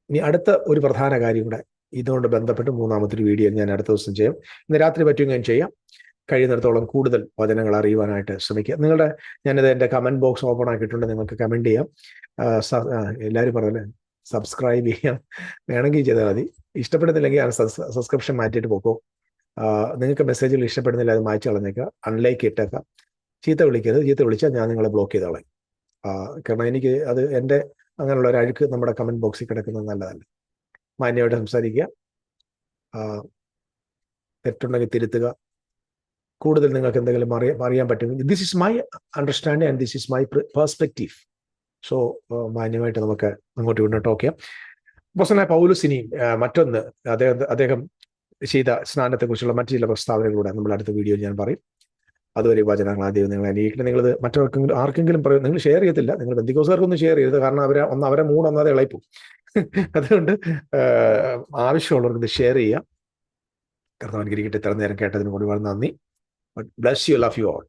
ഇനി അടുത്ത ഒരു പ്രധാന കാര്യം കൂടെ ഇതുകൊണ്ട് ബന്ധപ്പെട്ട് മൂന്നാമത്തെ വീഡിയോ ഞാൻ അടുത്ത ദിവസം ചെയ്യാം. ഇന്ന് രാത്രി പറ്റുമെങ്കിൽ ഞാൻ ചെയ്യാം. കഴിയുന്നിടത്തോളം കൂടുതൽ വചനങ്ങൾ അറിയുവാനായിട്ട് ശ്രമിക്കുക. ഞാനിത് എൻ്റെ കമൻറ്റ് ബോക്സ് ഓപ്പൺ ആക്കിയിട്ടുണ്ട്, നിങ്ങൾക്ക് കമൻറ്റ് ചെയ്യാം. എല്ലാവരും പറഞ്ഞല്ലേ സബ്സ്ക്രൈബ് ചെയ്യാം, വേണമെങ്കിൽ ചെയ്താൽ മതി. ഇഷ്ടപ്പെടുന്നില്ലെങ്കിൽ ആ സബ്സ്ക്രിപ്ഷൻ മാറ്റിയിട്ട് പോക്കോ. നിങ്ങൾക്ക് മെസ്സേജുകൾ ഇഷ്ടപ്പെടുന്നില്ല, അത് മായ്ച്ചു കളഞ്ഞേക്കുക, അൺലൈക്ക് ഇട്ടേക്കാം. ചീത്ത വിളിക്കരുത്, ചീത്ത വിളിച്ചാൽ ഞാൻ നിങ്ങളെ ബ്ലോക്ക് ചെയ്തോളാം. കാരണം എനിക്ക് അത് എൻ്റെ അങ്ങനെയുള്ള ഒരു അഴുക്ക് നമ്മുടെ കമൻറ്റ് ബോക്സിൽ കിടക്കുന്നത് നല്ലതല്ല. മാന്യമായിട്ട് സംസാരിക്കുക, തെറ്റുണ്ടെങ്കിൽ തിരുത്തുക. കൂടുതൽ നിങ്ങൾക്ക് എന്തെങ്കിലും അറിയാൻ പറ്റും. This is my understanding and this is my perspective. So മാന്യമായിട്ട് നമുക്ക് അങ്ങോട്ട് ഇങ്ങോട്ട് ടോക്ക് ചെയ്യാം. അപ്പോസ്തലനായ പൗലോസിനെയും മറ്റൊന്ന് അദ്ദേഹം ചെയ്ത സ്നാനത്തെക്കുറിച്ചുള്ള മറ്റു ചില പ്രസ്താവനകളിലൂടെ നമ്മൾ അടുത്ത വീഡിയോയിൽ ഞാൻ പറയും. അതുവരെ വചനങ്ങൾ ആദ്യം നിങ്ങൾ അനുകരിക്കണം. നിങ്ങളത് മറ്റവർക്കെങ്കിലും ആർക്കെങ്കിലും പറയും, നിങ്ങൾ ഷെയർ ചെയ്യത്തില്ല, നിങ്ങൾ ബന്ധുക്കോസുകാർക്കൊന്നും ഷെയർ ചെയ്യരുത്, കാരണം അവരെ മൂഡ് ഒന്നാതെ ഇളയിപ്പോവും. അതുകൊണ്ട് ആവശ്യമുള്ളവർക്ക് ഇത് ഷെയർ ചെയ്യുക. കർത്താവ് അനുഗ്രഹിക്കട്ടെ. ഇത്ര നേരം കേട്ടതിന് ഒരുപാട് നന്ദി. Bless you, love you all.